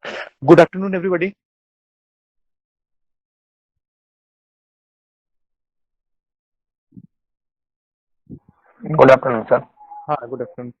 Good afternoon, everybody. Good afternoon sir. हाँ, good afternoon.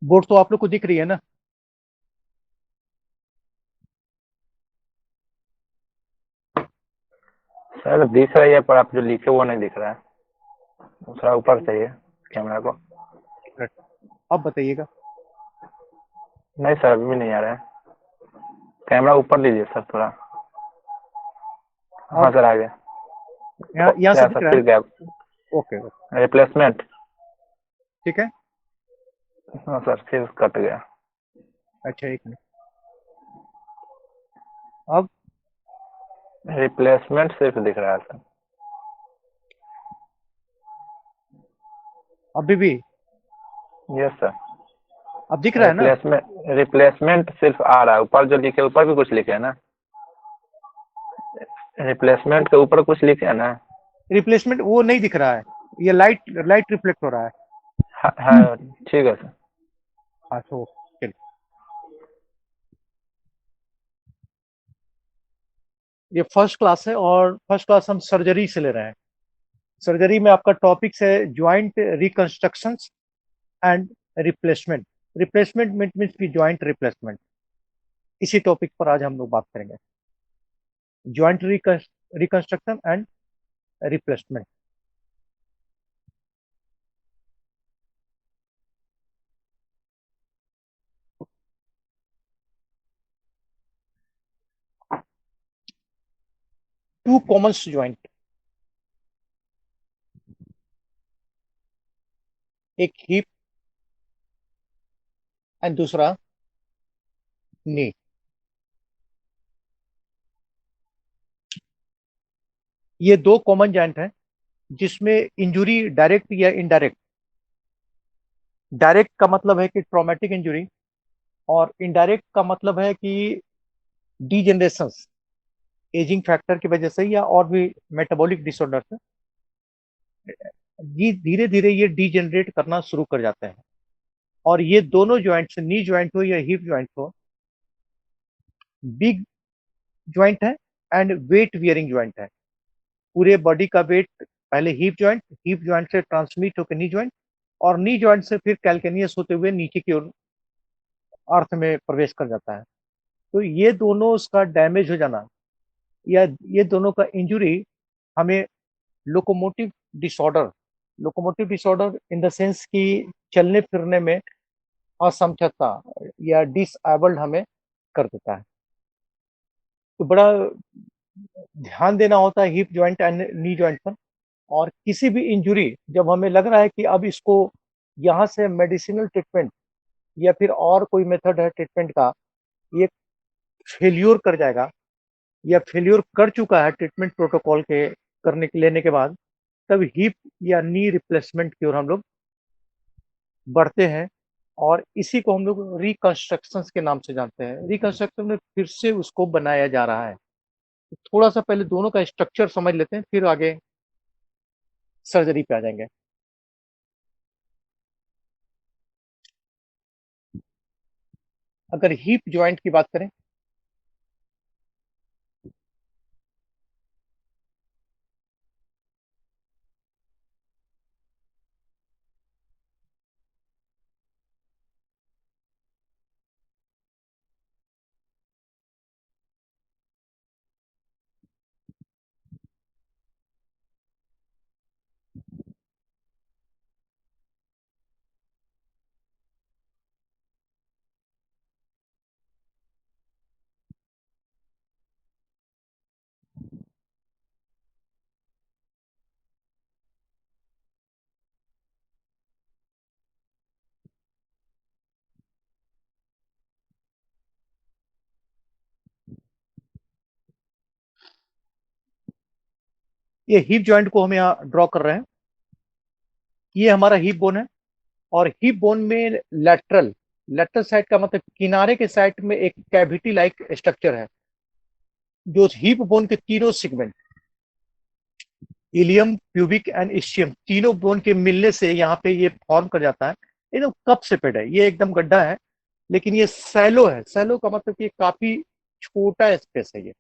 Board तो आप लोग को दिख रही है ना? सर दिख रही है पर आप जो लिखे वो नहीं दिख रहा है। थोड़ा ऊपर चाहिए कैमरा को। एक मिनट, अब बताइएगा। नहीं सर अभी भी नहीं आ रहा है। कैमरा ऊपर लीजिए सर थोड़ा। हाँ अब सर आ गया। यहाँ से क्या दिख सर रहा है? फिर गया? Okay okay, replacement. ठीक है। हाँ सर फिर कट गया। अच्छा, एक मिनट। अब रिप्लेसमेंट सिर्फ दिख रहा है सर। अभी भी यस सर। अब दिख रहा है ना? रिप्लेसमेंट सिर्फ आ रहा है। ऊपर जो लिखे ऊपर भी कुछ लिखे है ना? रिप्लेसमेंट के ऊपर कुछ लिखे है ना? रिप्लेसमेंट वो नहीं दिख रहा है। ये लाइट लाइट रिफ्लेक्ट हो रहा है। हाँ ठीक है सर। हाँ, तो चलिए। ये फर्स्ट क्लास है और फर्स्ट क्लास हम सर्जरी से ले रहे हैं। सर्जरी में आपका टॉपिक्स है joint reconstructions and replacement. Replacement means की ज्वाइंट रिप्लेसमेंट। इसी टॉपिक पर आज हम लोग बात करेंगे। Joint reconstruction and replacement. Two common joint, एक हिप एंड दूसरा नी। ये दो कॉमन जॉइंट हैं जिसमें इंजुरी डायरेक्ट या इनडायरेक्ट। डायरेक्ट का मतलब है कि ट्रॉमेटिक इंजुरी, और इनडायरेक्ट का मतलब है कि डीजेनरेशन, एजिंग फैक्टर की वजह से या और भी मेटाबॉलिक डिसऑर्डर से ये धीरे धीरे ये डीजेनरेट करना शुरू कर जाते हैं। और ये दोनों ज्वाइंट्स, नी ज्वाइंट हो या हिप ज्वाइंट हो, बिग ज्वाइंट है एंड वेट वियरिंग ज्वाइंट है। पूरे बॉडी का वेट पहले हिप ज्वाइंट से ट्रांसमिट होकर नी ज्वाइंट, और नी ज्वाइंट से फिर कैल्केनियस होते हुए नीचे की ओर अर्थ में प्रवेश कर जाता है। तो ये दोनों उसका डैमेज हो जाना या ये दोनों का इंजुरी हमें locomotive disorder, locomotive disorder in the sense कि चलने फिरने में असमर्थता या डिसएबल्ड हमें कर देता है। तो बड़ा ध्यान देना होता है hip joint and knee joint पर। और किसी भी इंजुरी जब हमें लग रहा है कि अब इसको यहाँ से मेडिसिनल ट्रीटमेंट या फिर और कोई मेथड है ट्रीटमेंट का, ये फेल्योर कर जाएगा या फेल्योर कर चुका है ट्रीटमेंट प्रोटोकॉल के करने के लेने के बाद, तब हिप या नी रिप्लेसमेंट की ओर हम लोग बढ़ते हैं। और इसी को हम लोग रिकंस्ट्रक्शन के नाम से जानते हैं। रिकंस्ट्रक्शन में फिर से उसको बनाया जा रहा है। तो थोड़ा सा पहले दोनों का स्ट्रक्चर समझ लेते हैं, फिर आगे सर्जरी पे आ जाएंगे। अगर हिप जॉइंट की बात करें, ये हिप जॉइंट को हम यहाँ ड्रॉ कर रहे हैं। ये हमारा हिप बोन है और हिप बोन में लेटरल लेटरल साइड का मतलब किनारे के साइड में एक कैविटी लाइक स्ट्रक्चर है, जो हिप बोन के तीनों segment ilium, pubic and ischium तीनों बोन के मिलने से यहाँ पे ये फॉर्म कर जाता है। एकदम कप शेपेड है, ये एकदम गड्ढा है, लेकिन ये सैलो है। सैलो का मतलब कि काफी छोटा स्पेस है ये,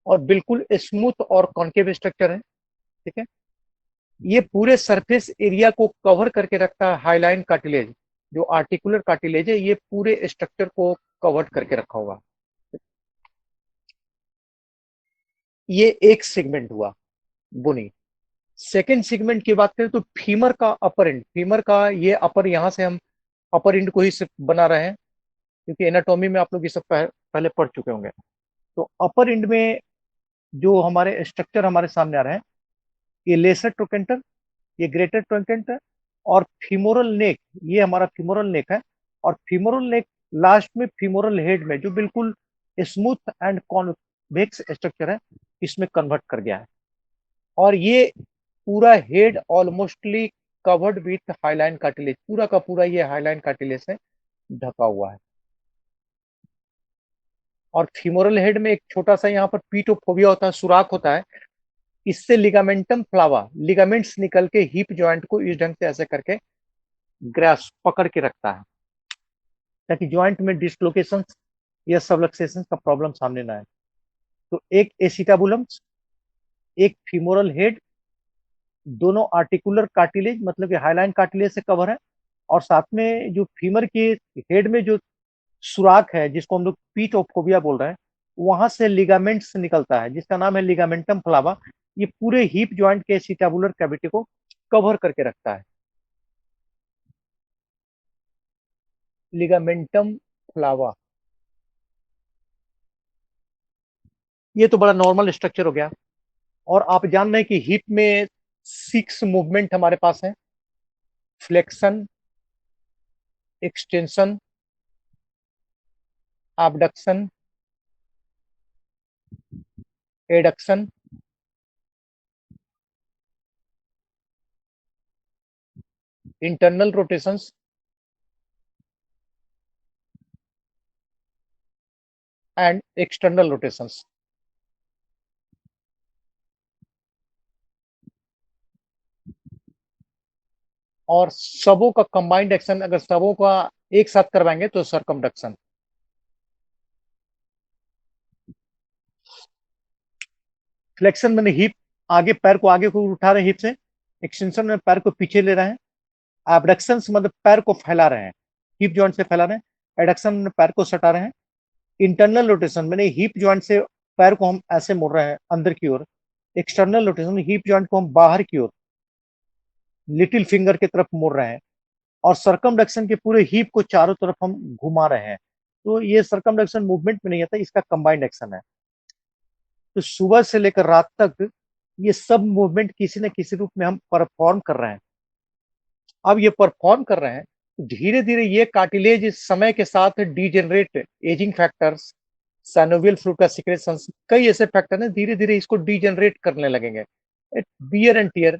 और बिल्कुल स्मूथ और कॉन्केव स्ट्रक्चर है। ठीक है, ये पूरे सरफेस एरिया को कवर करके रखता है। हाईलाइन कार्टिलेज, जो आर्टिकुलर कार्टिलेज है, ये पूरे स्ट्रक्चर को कवर करके रखा हुआ। ये एक सेगमेंट हुआ बुनी। सेकेंड सेगमेंट की बात करें तो फीमर का अपर एंड, फीमर का ये अपर, यहां से हम अपर एंड को ही सिर्फ बना रहे हैं, क्योंकि एनाटॉमी में आप लोग ये सब पहले पढ़ चुके होंगे। तो अपर एंड में जो हमारे स्ट्रक्चर हमारे सामने आ रहे हैं, ये लेसर ट्रोकेंटर, ये ग्रेटर ट्रोकेंटर, और फीमोरल नेक, ये हमारा फीमोरल नेक है। और फीमोरल नेक लास्ट में फीमोरल हेड में, जो बिल्कुल स्मूथ एंड कॉन्वेक्स स्ट्रक्चर है, इसमें कन्वर्ट कर गया है। और ये पूरा head almostly covered with highline cartilage, पूरा का पूरा ये हाईलाइन कार्टिलेज से ढका हुआ है। और फीमोरल हेड में एक छोटा सा यहाँ पर पीटोफोबिया होता है, सुराख होता है। इससे लिगामेंटम फ्लावा, लिगामेंट्स निकल के हिप जॉइंट को इस ढंग से ऐसे करके ग्रास पकड़ के रखता है, ताकि जॉइंट में डिसलोकेशन या सबलक्सेशन का प्रॉब्लम सामने ना आए। तो एक एसिटाबुलम, एक फीमोरल हेड, दोनों आर्टिकुलर कार्टिलेज मतलब कि हाईलाइन कार्टिलेज से कवर है, और साथ में जो फीमर के हेड में जो सुराख है, जिसको हम लोग पीटोफोबिया बोल रहे हैं, वहां से लिगामेंट्स निकलता है, जिसका नाम है लिगामेंटम फ्लावा। ये पूरे हिप जॉइंट के एसिटाबुलर कैविटी को कवर करके रखता है। लिगामेंटम फ्लावा, ये तो बड़ा नॉर्मल स्ट्रक्चर हो गया। और आप जान रहे हैं कि हिप में 6 मूवमेंट हमारे पास है: flexion, extension, abduction, adduction, internal rotations and external rotations. और सबों का कंबाइंड एक्शन, अगर सबों का एक साथ करवाएंगे तो सरकमडक्शन। फ्लेक्शन मैंने हिप, आगे पैर को आगे को उठा रहे हैं हिप से। एक्सटेंशन में पैर को पीछे ले रहे हैं। एबडक्शन मतलब पैर को फैला रहे हैं, हिप जॉइंट से फैला रहे हैं। एडक्शन में पैर को सटा रहे हैं। इंटरनल रोटेशन मैंने हिप जॉइंट से पैर को हम ऐसे मोड़ रहे हैं अंदर की ओर। एक्सटर्नल रोटेशन में हिप जॉइंट को हम बाहर की ओर लिटिल फिंगर की तरफ मोड़ रहे हैं। और सरकमडक्शन के पूरे हिप को चारों तरफ हम घुमा रहे हैं। तो ये सरकमडक्शन मूवमेंट में नहीं आता, इसका कंबाइंड एक्शन है। तो सुबह से लेकर रात तक ये सब मूवमेंट किसी न किसी रूप में हम परफॉर्म कर रहे हैं। अब ये परफॉर्म कर रहे हैं, धीरे धीरे ये कार्टिलेज इस समय के साथ degenerate, ageing factors, synovial fluid का सिक्रेशन, कई ऐसे फैक्टर हैं, धीरे धीरे इसको डीजेनरेट करने लगेंगे। बियर एंड टियर,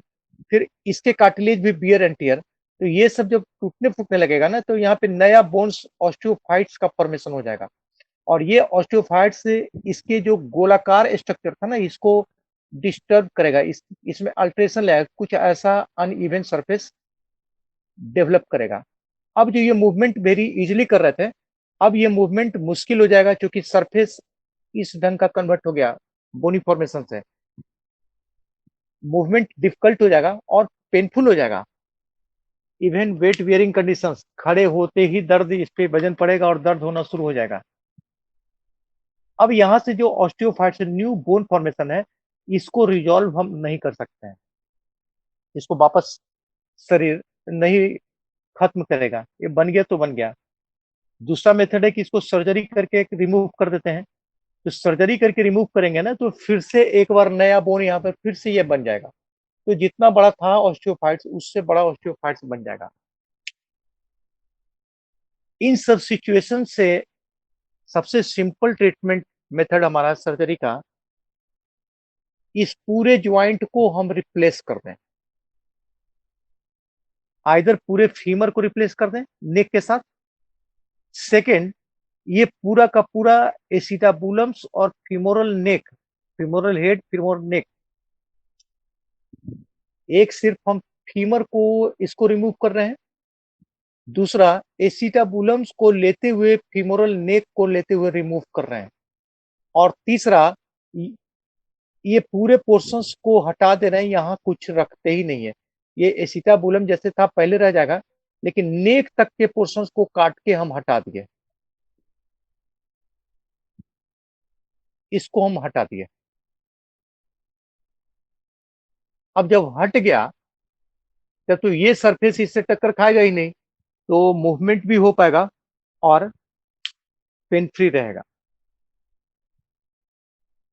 फिर इसके कार्टिलेज भी बियर एंड टियर। तो ये सब जब टूटने फूटने लगेगा ना, तो यहाँ पे नया बोन्स, ऑस्टियोफाइट्स का फॉर्मेशन हो जाएगा। और ये ऑस्टियोफाइट्स इसके जो गोलाकार स्ट्रक्चर था ना, इसको डिस्टर्ब करेगा, इसमें अल्ट्रेशन लाएगा, कुछ ऐसा अनइवन सरफेस डेवलप करेगा। अब जो ये मूवमेंट वेरी इजिली कर रहे थे, अब ये मूवमेंट मुश्किल हो जाएगा, क्योंकि सरफेस इस ढंग का कन्वर्ट हो गया बोनी फॉर्मेशन से। मूवमेंट डिफिकल्ट हो जाएगा और पेनफुल हो जाएगा। इवन वेट बियरिंग कंडीशंस, खड़े होते ही दर्द, इस पे वजन पड़ेगा और दर्द होना शुरू हो जाएगा। अब यहां से जो ऑस्टियोफाइट्स न्यू बोन फॉर्मेशन है, इसको रिजॉल्व हम नहीं कर सकते हैं, इसको वापस शरीर नहीं खत्म करेगा। ये बन गया तो बन गया। दूसरा मेथड है कि इसको सर्जरी करके रिमूव कर देते हैं। तो सर्जरी करके रिमूव करेंगे ना, तो फिर से एक बार नया बोन यहाँ पर फिर से ये बन जाएगा। तो जितना बड़ा था ऑस्टियोफाइट्स, उससे बड़ा ऑस्टियोफाइट्स बन जाएगा। इन सब सिचुएशन से सबसे सिंपल ट्रीटमेंट मेथड हमारा सर्जरी का इस पूरे ज्वाइंट को हम रिप्लेस कर दें, आइदर पूरे फीमर को रिप्लेस कर दें नेक के साथ। सेकेंड, ये पूरा का पूरा एसिटाबुलम्स और फीमोरल नेक, फीमोरल हेड, फीमोरल नेक, एक सिर्फ हम फीमर को इसको रिमूव कर रहे हैं, दूसरा एसिटाबुलम्स को लेते हुए फीमोरल नेक को लेते हुए रिमूव कर रहे हैं, और तीसरा ये पूरे पोर्शंस को हटा दे रहे हैं, यहां कुछ रखते ही नहीं है। ये एसिटाबुलम जैसे था पहले रह जाएगा, लेकिन नेक तक के पोर्शंस को काट के हम हटा दिए, इसको हम हटा दिए। अब जब हट गया तब तो ये सरफेस इससे टक्कर खाएगा ही नहीं, तो मूवमेंट भी हो पाएगा और पेन फ्री रहेगा।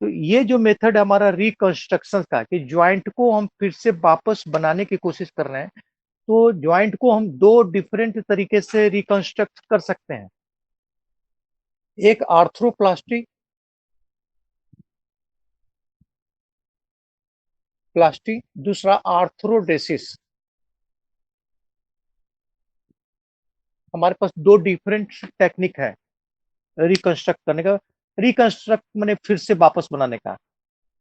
तो ये जो मेथड हमारा रिकंस्ट्रक्शन का, कि ज्वाइंट को हम फिर से वापस बनाने की कोशिश कर रहे हैं, तो ज्वाइंट को हम दो डिफरेंट तरीके से रिकंस्ट्रक्ट कर सकते हैं। एक आर्थ्रोप्लास्टी दूसरा आर्थ्रोडेसिस। हमारे पास दो डिफरेंट टेक्निक है रिकंस्ट्रक्ट करने का। रिकंस्ट्रक्ट माने फिर से वापस बनाने का,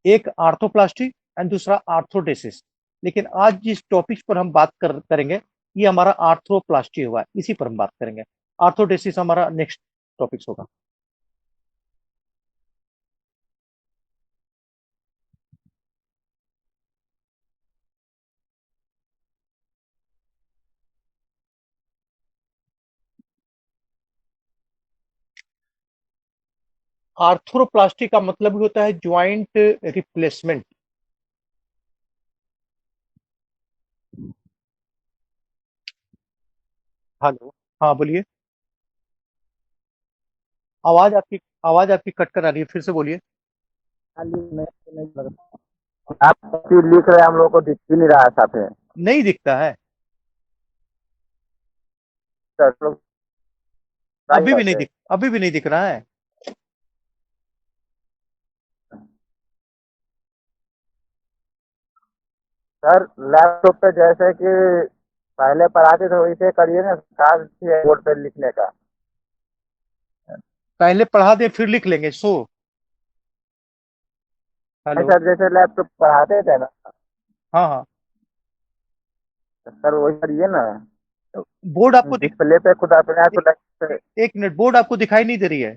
एक आर्थोप्लास्टी एंड दूसरा आर्थ्रोडेसिस। लेकिन आज जिस टॉपिक पर हम बात करेंगे ये हमारा आर्थ्रोप्लास्टी हुआ, इसी पर हम बात करेंगे। आर्थ्रोडेसिस हमारा नेक्स्ट टॉपिक होगा। आर्थ्रोप्लास्टी का मतलब भी होता है ज्वाइंट रिप्लेसमेंट। हेलो, हाँ बोलिए। आवाज आपकी कट कर आ रही है, फिर से बोलिए। आप लिख रहे हैं, हम लोग को दिख भी नहीं रहा है साथ में। नहीं दिखता है? सर लोग ट्राई करते हैं। अभी भी नहीं दिख रहा है। सर लैपटॉप पे जैसे कि पहले पढ़ाते थे वैसे करिए ना, खास बोर्ड पे लिखने का। पहले पढ़ा दे फिर लिख लेंगे। सो नहीं हेलो, सर, जैसे लैपटॉप पढ़ाते थे ना, हाँ हाँ। सर वही करिए ना। बोर्ड आपको डिस्प्ले पे खुद अपने आप को एक मिनट, बोर्ड आपको दिखाई नहीं दे रही है?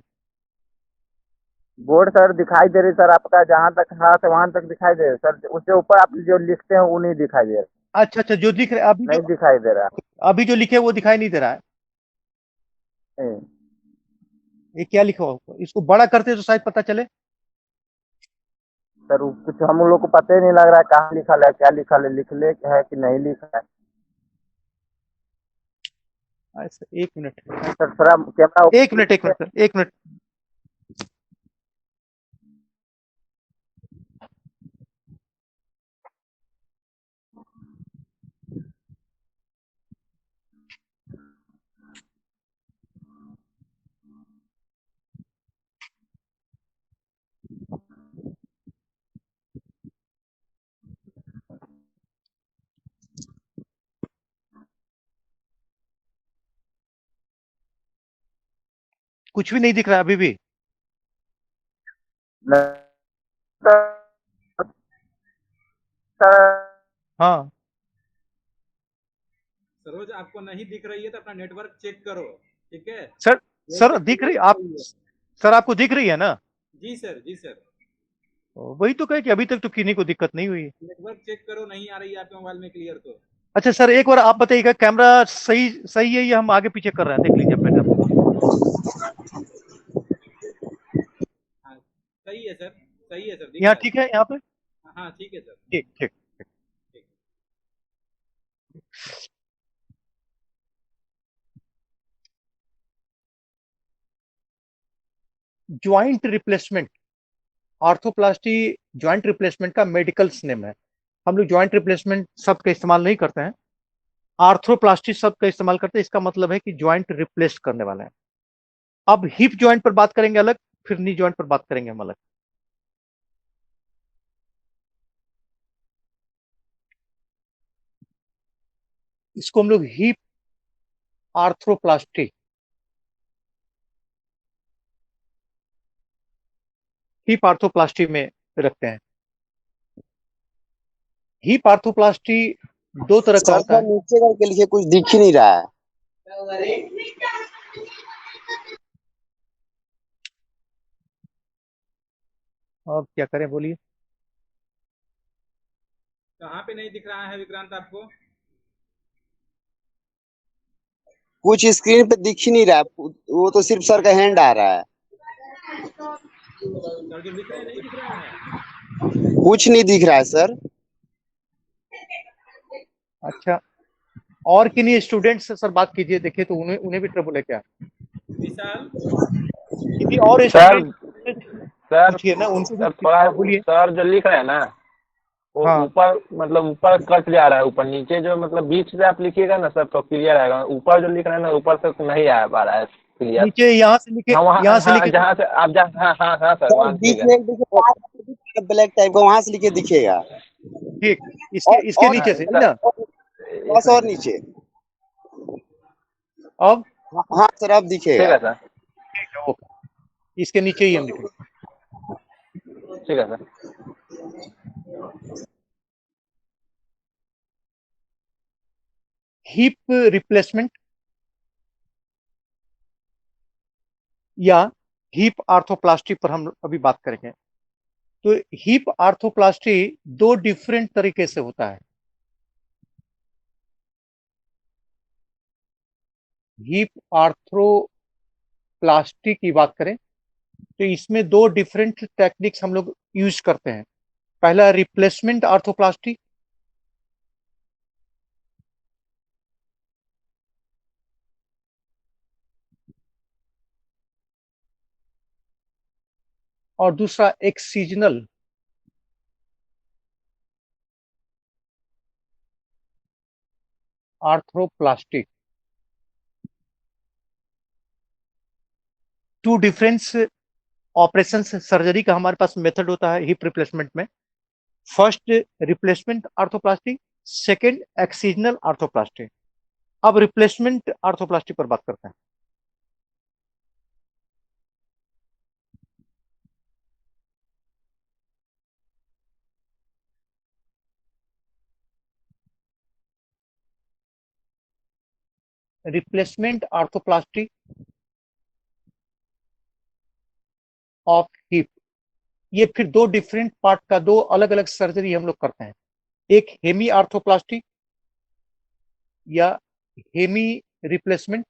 बोर्ड सर दिखाई दे रही सर, आपका जहाँ तक हाथ है वहां तक दिखाई दे रही सर, उसके ऊपर आप जो लिखते हैं वो नहीं दिखाई दे रहा। अच्छा अच्छा, जो दिख रहा है नहीं दिखाई दे रहा। अभी जो लिखे वो दिखाई नहीं दे रहा है। नहीं ये क्या लिखा होगा, इसको बड़ा करते तो शायद पता चले। सर, कुछ हम लोग को पता ही नहीं लग रहा है कहाँ लिखा है, क्या लिखा है, लिख ले है कि नहीं लिखा है। अच्छा, एक मिनट सर थोड़ा कैमरा एक मिनट एक मिनट एक मिनट। कुछ भी नहीं दिख रहा अभी भी? हाँ सरोज, आपको नहीं दिख रही है तो अपना नेटवर्क चेक करो, ठीक है? सर, सर वैसे दिख रही clear आप? आ रही है। सर आपको दिख रही है ना? जी सर, जी सर। वही तो कहे कि अभी तक तो किन्हीं को दिक्कत नहीं हुई है। नेटवर्क चेक करो, नहीं आ रही है आपके मोबाइल में क्लियर तो। अच्छा सर, एक बार आप बताइएगा, कैमरा सही सही है या हम आगे पीछे कर रहे हैं, देख लीजिए अपने कैमरा। हाँ सही है सर, सही है सर, दिख यहाँ रहा ठीक है, यहाँ पे? है। हाँ ठीक है सर। ठीक ठीक। ठीक। Joint replacement, arthroplasty joint replacement का मेडिकल नेम है। हम लोग ज्वाइंट रिप्लेसमेंट शब्द का इस्तेमाल नहीं करते हैं, आर्थ्रोप्लास्टी शब्द का इस्तेमाल करते हैं। इसका मतलब है कि ज्वाइंट रिप्लेस करने वाला है। अब हिप ज्वाइंट पर बात करेंगे अलग, फिर नी ज्वाइंट पर बात करेंगे हम अलग। इसको हम लोग हिप आर्थ्रोप्लास्टी में रखते हैं। हिप आर्थ्रोप्लास्टी दो तरह का सर होता है। नीचे करके लिखिए, कुछ दिख ही नहीं रहा है। अब क्या करें, बोलिए। कहाँ पे नहीं दिख रहा है विक्रांत आपको? कुछ स्क्रीन पे दिख ही नहीं रहा है, वो तो सिर्फ सर का हैंड आ रहा है, सर जो लिख रहे हैं नहीं दिख रहा है? कुछ नहीं दिख रहा है सर। अच्छा, और किन्हीं स्टूडेंट्स से सर बात कीजिए, देखिए तो उन्हें उन्हें भी ट्रबल है क्या। विशाल, किसी और सर स्टूडेंट सर पूछिए ना, उनको भी। सर थोड़ा हाँ, बोलिए। सर जो लिख रहे हैं ना, वो हाँ, ऊपर मतलब ऊपर कट जा रहा है, ऊपर नीचे जो मतलब बीच से आप लिखिएगा ना सर तो क्लियर आएगा। ऊपर जो लिख रहे हैं ना, ऊपर से नहीं आ पा रहा है क्लियर। नीचे यहाँ से लिखे, हाँ वहाँ, यहाँ से हाँ लिखे। जहाँ से आप जहाँ, हाँ हाँ हाँ सर सर वहाँ से बीच लिखा में एक देखिए ब्लैक टाइप का, वहां से लिखे दिखेगा। ठीक, इसके इसके और नीचे है। से सर ना। एक बस और मिनट, नीचे। अब हाँ सर अब ठीक दिखेगा। है सर, ठीक है, ओके, इसके नीचे ही हम लिखेंगे। ठीक है सर। हिप रिप्लेसमेंट या हिप आर्थोप्लास्टी पर हम अभी बात करेंगे। तो हिप आर्थोप्लास्टी दो डिफरेंट तरीके से होता है। हिप आर्थ्रोप्लास्टी की बात करें तो इसमें दो डिफरेंट टेक्निक्स हम लोग यूज करते हैं। पहला रिप्लेसमेंट आर्थोप्लास्टी, और दूसरा excisional arthroplasty. Two difference operation surgery का हमारे पास मेथड होता है हिप रिप्लेसमेंट में। First replacement arthroplasty, second excisional arthroplasty. अब रिप्लेसमेंट आर्थोप्लास्टी पर बात करते हैं। रिप्लेसमेंट आर्थोप्लास्टी ऑफ हिप, ये फिर दो डिफरेंट पार्ट का, दो अलग अलग सर्जरी हम लोग करते हैं। एक हेमी आर्थोप्लास्टी या hemi replacement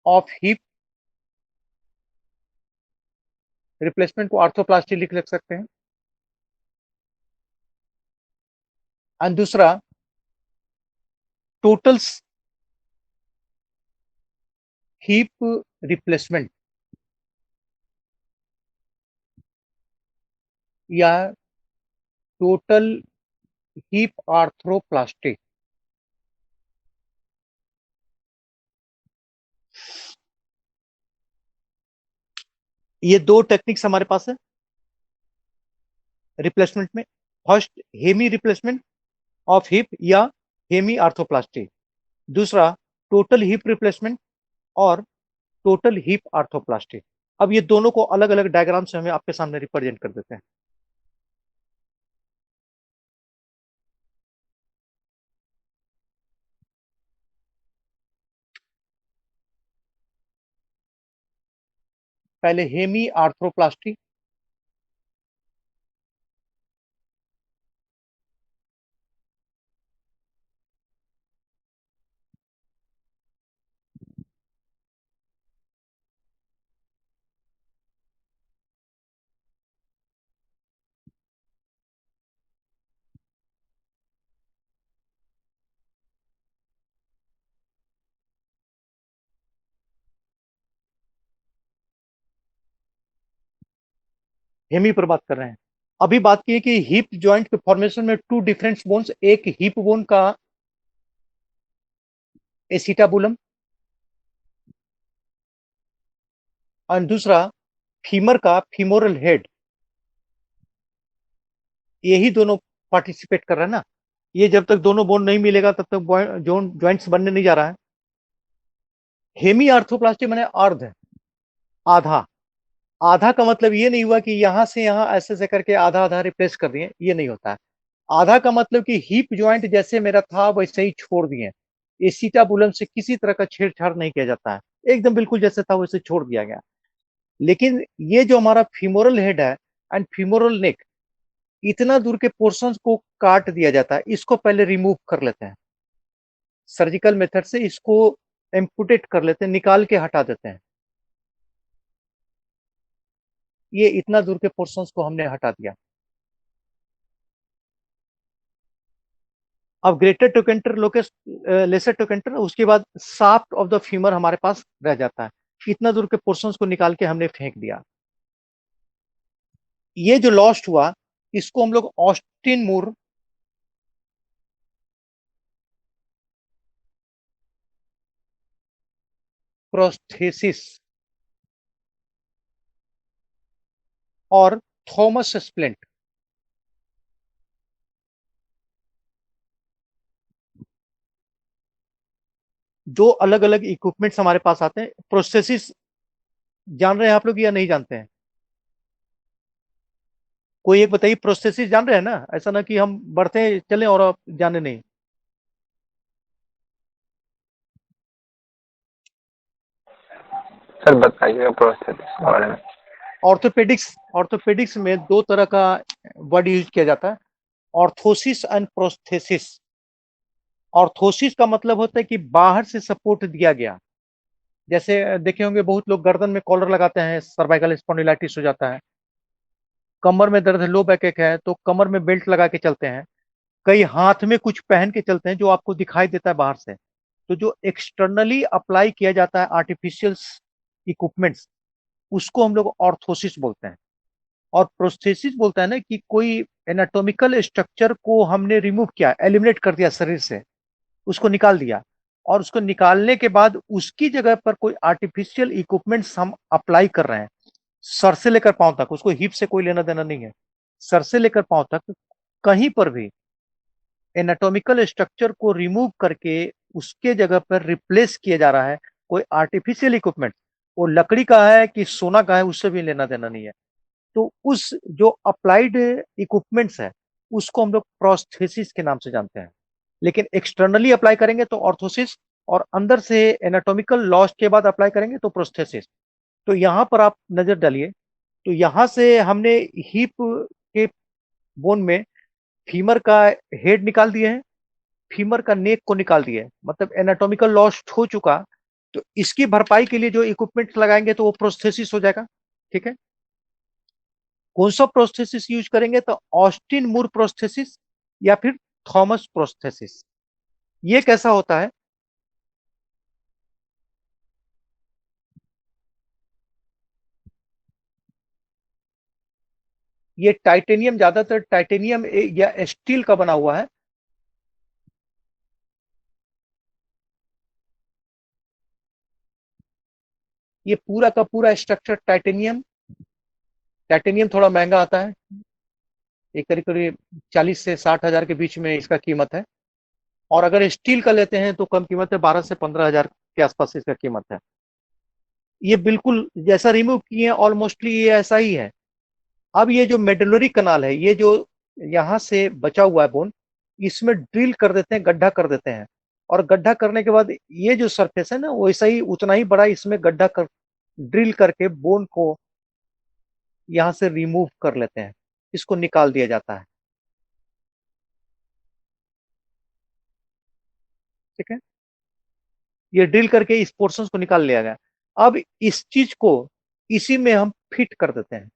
of hip, replacement को आर्थोप्लास्टी लिख सकते हैं। और दूसरा टोटल हिप रिप्लेसमेंट या टोटल हिप आर्थ्रोप्लास्टी। ये दो टेक्निक्स हमारे पास है रिप्लेसमेंट में। First hemi replacement of hip या हेमी आर्थोप्लास्टी, दूसरा टोटल हिप रिप्लेसमेंट और टोटल हिप आर्थोप्लास्टी। अब ये दोनों को अलग अलग डायग्राम से हमें आपके सामने रिप्रेजेंट कर देते हैं। पहले हेमी आर्थ्रोप्लास्टी, हेमी पर बात कर रहे हैं। अभी बात की है कि हिप जॉइंट के फॉर्मेशन में टू डिफरेंट बोन्स, एक हिप बोन का एसिटाबुलम और दूसरा फीमर का फीमोरल हेड। यही दोनों पार्टिसिपेट कर रहे हैं ना। ये जब तक दोनों बोन नहीं मिलेगा तब तक जॉइंट्स बनने नहीं जा रहा है। हेमी आर्थोप्लास्टी माने अर्ध, आधा। आधा का मतलब ये नहीं हुआ कि यहां से यहां ऐसे ऐसे करके आधा आधा रिप्लेस कर दिए, ये नहीं होता है। आधा का मतलब कि हिप ज्वाइंट जैसे मेरा था वैसे ही छोड़ दिए, एसिटाबुलम से किसी तरह का छेड़छाड़ नहीं किया जाता है, एकदम बिल्कुल जैसे था वैसे छोड़ दिया गया। लेकिन ये जो हमारा फीमोरल हेड है एंड फीमोरल नेक, इतना दूर के पोर्शंस को काट दिया जाता है, इसको पहले रिमूव कर लेते हैं सर्जिकल मेथड से, इसको एम्पुटेट कर लेते हैं, निकाल के हटा देते हैं। ये इतना दूर के पोर्शंस को हमने हटा दिया। अब ग्रेटर टोकेंटर लोकस लेसर टोकेंटर, उसके बाद साफ्ट ऑफ द फीमर हमारे पास रह जाता है। इतना दूर के पोर्शंस को निकाल के हमने फेंक दिया। ये जो लॉस्ट हुआ इसको हम लोग ऑस्टिन मूर प्रोस्थेसिस और थॉमस स्प्लिंट, दो अलग अलग इक्विपमेंट्स हमारे पास आते हैं। प्रोस्थेसिस जान रहे हैं आप लोग या नहीं जानते हैं? कोई एक बताइए, प्रोस्थेसिस जान रहे हैं ना, ऐसा ना कि हम बढ़ते चले और आप जाने नहीं। सर बताइएगा प्रोसेस के बारे में। ऑर्थोपेडिक्स में दो तरह का वर्ड यूज किया जाता है, ऑर्थोसिस एंड प्रोस्थेसिस। ऑर्थोसिस का मतलब होता है कि बाहर से सपोर्ट दिया गया, जैसे देखे होंगे बहुत लोग गर्दन में कॉलर लगाते हैं, सर्वाइकल स्पॉन्डिलाइटिस हो जाता है। कमर में दर्द है, लो बैक एक है तो कमर में बेल्ट लगा के चलते हैं। कई हाथ में कुछ पहन के चलते हैं जो आपको दिखाई देता है बाहर से। तो जो एक्सटर्नली अप्लाई किया जाता है आर्टिफिशियल इक्विपमेंट्स, उसको हम लोग ऑर्थोसिस बोलते हैं। और प्रोस्थेसिस बोलता है ना कि कोई एनाटॉमिकल स्ट्रक्चर को हमने रिमूव किया, एलिमिनेट कर दिया शरीर से, उसको निकाल दिया, और उसको निकालने के बाद उसकी जगह पर कोई आर्टिफिशियल इक्विपमेंट्स हम अप्लाई कर रहे हैं। सर से लेकर पांव तक, उसको हिप से कोई लेना देना नहीं है, सर से लेकर पांव तक कहीं पर भी एनाटॉमिकल स्ट्रक्चर को रिमूव करके उसके जगह पर रिप्लेस किया जा रहा है कोई आर्टिफिशियल इक्विपमेंट। वो लकड़ी का है कि सोना का है, उससे भी लेना देना नहीं है। तो उस जो अप्लाइड इक्विपमेंट्स है उसको हम लोग प्रोस्थेसिस के नाम से जानते हैं। लेकिन एक्सटर्नली अप्लाई करेंगे तो ऑर्थोसिस, और अंदर से एनाटॉमिकल लॉस के बाद अप्लाई करेंगे तो प्रोस्थेसिस। तो यहां पर आप नजर डालिए, तो यहां से हमने हिप के बोन में फीमर का हेड निकाल दिए हैं, फीमर का नेक को निकाल दिए, मतलब एनाटॉमिकल लॉस हो चुका। तो इसकी भरपाई के लिए जो इक्विपमेंट लगाएंगे तो वो प्रोस्थेसिस हो जाएगा। ठीक है, कौन सा प्रोस्थेसिस यूज करेंगे? तो ऑस्टिन मूर प्रोस्थेसिस या फिर थॉमस प्रोस्थेसिस। ये कैसा होता है? ये टाइटेनियम, ज्यादातर टाइटेनियम या स्टील का बना हुआ है। ये पूरा का पूरा स्ट्रक्चर टाइटेनियम। टाइटेनियम थोड़ा महंगा आता है, एक करीब करीब 40 से 60 हजार के बीच में इसका कीमत है। और अगर स्टील का लेते हैं तो कम कीमत है, 12 से 15 हजार के आसपास इसका कीमत है। ये बिल्कुल जैसा रिमूव किए ऑलमोस्टली ये ऐसा ही है। अब ये जो मेडुलरी कनाल है, ये जो यहाँ से बचा हुआ है बोन, इसमें ड्रिल कर देते हैं, गड्ढा कर देते हैं। और गड्ढा करने के बाद ये जो सरफेस है ना वैसा ही उतना ही बड़ा इसमें गड्ढा कर ड्रिल करके बोन को यहाँ से रिमूव कर लेते हैं, इसको निकाल दिया जाता है। ठीक है, ये ड्रिल करके इस पोर्शन को निकाल लिया गया। अब इस चीज को इसी में हम फिट कर देते हैं।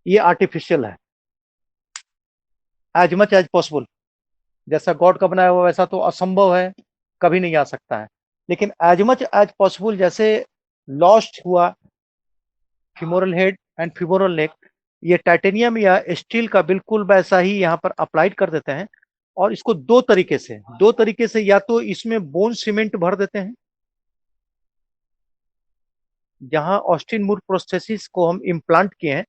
ये आर्टिफिशियल है, एज मच एज पॉसिबल। जैसा गॉड का बनाया हुआ वैसा तो असंभव है, कभी नहीं आ सकता है। लेकिन एज मच एज पॉसिबल, जैसे लॉस्ट हुआ फिमोरल हेड एंड फिमोरल नेक, ये टाइटेनियम या स्टील का बिल्कुल वैसा ही यहाँ पर अप्लाइड कर देते हैं। और इसको दो तरीके से या तो इसमें बोन सीमेंट भर देते हैं, जहां ऑस्टिन मूर प्रोस्थेसिस को हम इम्प्लांट किए हैं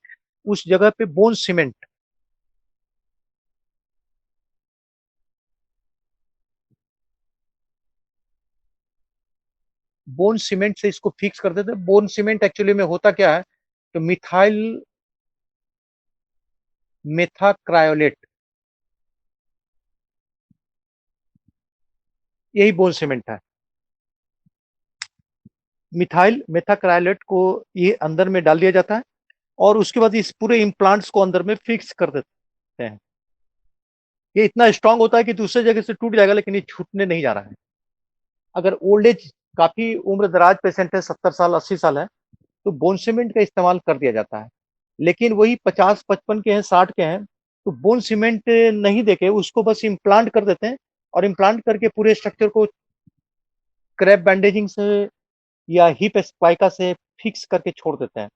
उस जगह पे बोन सीमेंट, बोन सीमेंट से इसको फिक्स कर देते हैं। बोन सीमेंट एक्चुअली में होता क्या है, तो मिथाइल मेथाक्रायोलेट, यही बोन सीमेंट है। मिथाइल मेथाक्रायोलेट को ये अंदर में डाल दिया जाता है और उसके बाद इस पूरे इम्प्लांट्स को अंदर में फिक्स कर देते हैं। ये इतना स्ट्रांग होता है कि दूसरे जगह से टूट जाएगा, लेकिन ये छूटने नहीं जा रहा है। अगर ओल्ड एज, काफी उम्र दराज पेशेंट है, 70 साल 80 साल है, तो बोन सीमेंट का इस्तेमाल कर दिया जाता है। लेकिन वही 50-55 के हैं, 60 के हैं, तो बोन सीमेंट नहीं देके उसको बस इम्प्लांट कर देते हैं और इम्प्लांट करके पूरे स्ट्रक्चर को क्रैप बैंडेजिंग से या हिप स्पाइका से फिक्स करके छोड़ देते हैं।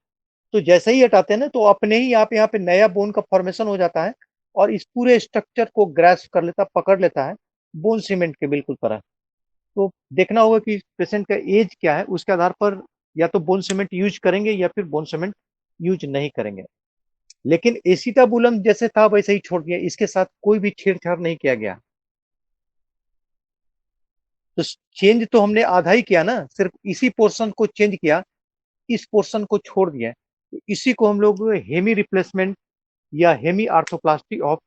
तो जैसे ही हटाते हैं ना, तो अपने ही यहाँ पे नया बोन का फॉर्मेशन हो जाता है और इस पूरे स्ट्रक्चर को ग्रास्प कर लेता, पकड़ लेता है, बोन सीमेंट के बिल्कुल तरह। तो देखना होगा कि पेशेंट का एज क्या है, उसके आधार पर या तो बोन सीमेंट यूज करेंगे या फिर बोन सीमेंट यूज नहीं करेंगे। लेकिन एसिटाबुलम जैसे था वैसे ही छोड़ दिया, इसके साथ कोई भी छेड़छाड़ नहीं किया गया। तो चेंज तो हमने आधा ही किया ना, सिर्फ इसी पोर्शन को चेंज किया, इस पोर्शन को छोड़ दिया। तो इसी को हम लोग हेमी रिप्लेसमेंट या हेमी आर्थोप्लास्टी ऑफ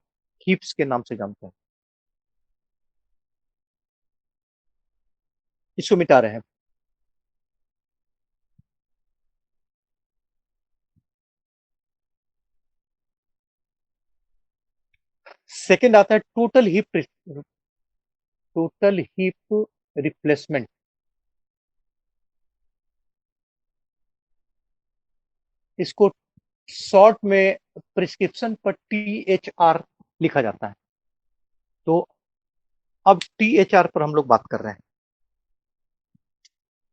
हिप्स के नाम से जानते हैं। इसको मिटा रहे हैं। सेकंड आता है टोटल हिप रिप्लेसमेंट। इसको शॉर्ट में प्रिस्क्रिप्शन पर THR लिखा जाता है। तो अब THR पर हम लोग बात कर रहे हैं।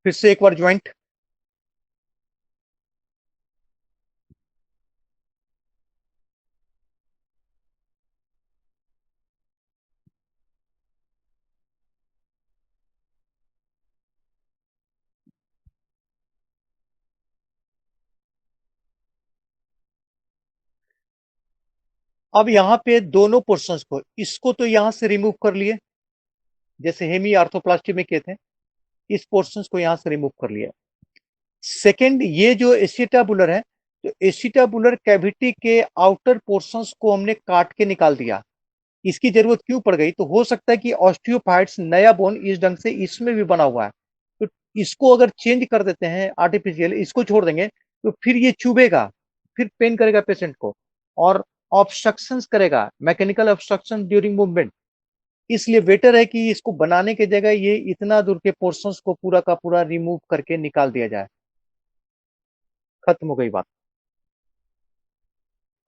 फिर से एक बार ज्वाइंट, अब यहाँ पे दोनों पोर्शंस को, इसको तो यहां से रिमूव कर लिए जैसे हेमी आर्थोप्लास्टी में किए थे, इस पोर्शंस को यहां से रिमूव कर लिया। सेकंड, ये जो एसिटाबुलर है, तो एसिटाबुलर कैविटी के आउटर पोर्शंस को हमने काट के निकाल दिया। इसकी जरूरत क्यों पड़ गई, तो हो सकता है कि ऑस्टियोफाइट्स नया बोन इस ढंग से इसमें भी बना हुआ है, तो इसको अगर चेंज कर देते हैं आर्टिफिशियल, इसको छोड़ देंगे, तो फिर ये चुभेगा, फिर पेन करेगा पेशेंट को और ऑब्स्ट्रक्शंस करेगा, मैकेनिकल ऑब्स्ट्रक्शन ड्यूरिंग मूवमेंट। इसलिए बेटर है कि इसको बनाने की जगह ये इतना दूर के पोर्शंस को पूरा का पूरा रिमूव करके निकाल दिया जाए। खत्म हो गई बात।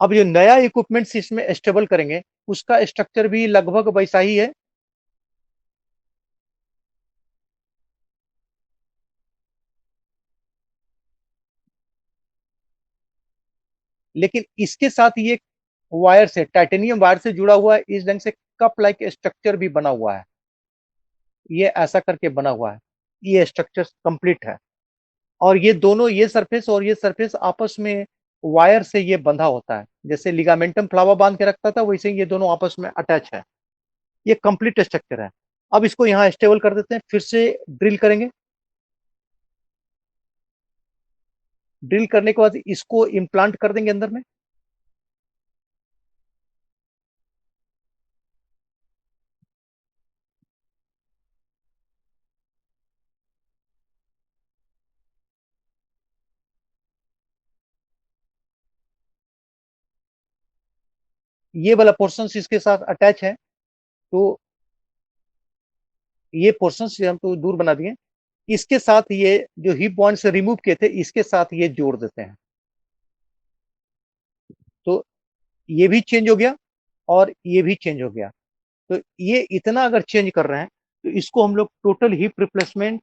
अब जो नया इक्विपमेंट्स इसमें स्टेबल करेंगे उसका स्ट्रक्चर भी लगभग वैसा ही है। लेकिन इसके साथ ये वायर से, टाइटेनियम वायर से जुड़ा हुआ है, इस ढंग से कप लाइक स्ट्रक्चर भी बना हुआ है। ये ऐसा करके बना हुआ है, ये स्ट्रक्चर कंप्लीट है। और ये दोनों, ये सरफेस और ये सरफेस आपस में वायर से ये बंधा होता है, जैसे लिगामेंटम फ्लावा बांध के रखता था वैसे ही ये दोनों आपस में अटैच है। ये कंप्लीट स्ट्रक्चर है। अब इसको यहाँ स्टेबल कर देते हैं, फिर से ड्रिल करेंगे। ड्रिल करने के बाद इसको इम्प्लांट कर देंगे अंदर में। ये वाला पोर्शन इसके साथ अटैच है, तो ये पोर्शन से हम तो दूर बना दिए। इसके साथ ये जो हिप बॉन्ड से रिमूव किए थे, इसके साथ ये जोड़ देते हैं। तो ये भी चेंज हो गया और ये भी चेंज हो गया। तो ये इतना अगर चेंज कर रहे हैं, तो इसको हम लोग टोटल हिप रिप्लेसमेंट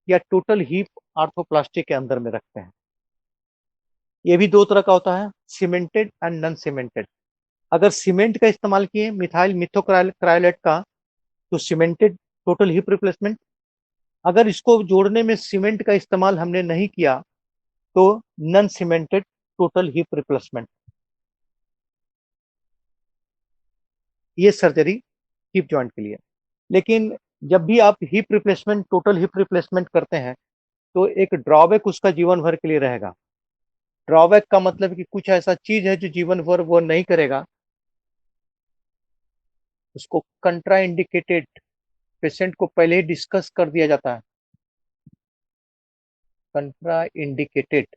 या टोटल हिप आर्थोप्लास्टी के अंदर में रखते हैं। ये भी दो तरह का होता है, सीमेंटेड एंड नॉन सीमेंटेड। अगर सीमेंट का इस्तेमाल किए मिथाइल मिथोक्रायोलेट का तो सीमेंटेड टोटल हिप रिप्लेसमेंट। अगर इसको जोड़ने में सीमेंट का इस्तेमाल हमने नहीं किया तो non cemented total hip replacement. ये सर्जरी हिप जॉइंट के लिए। लेकिन जब भी आप hip replacement total hip replacement करते हैं तो एक ड्रॉबैक उसका जीवन भर के लिए रहेगा। ड्रॉबैक का मतलब कि कुछ ऐसा चीज है जो जीवन भर वो नहीं करेगा, उसको कंट्रा इंडिकेटेड पेशेंट को पहले ही डिस्कस कर दिया जाता है। कंट्रा इंडिकेटेड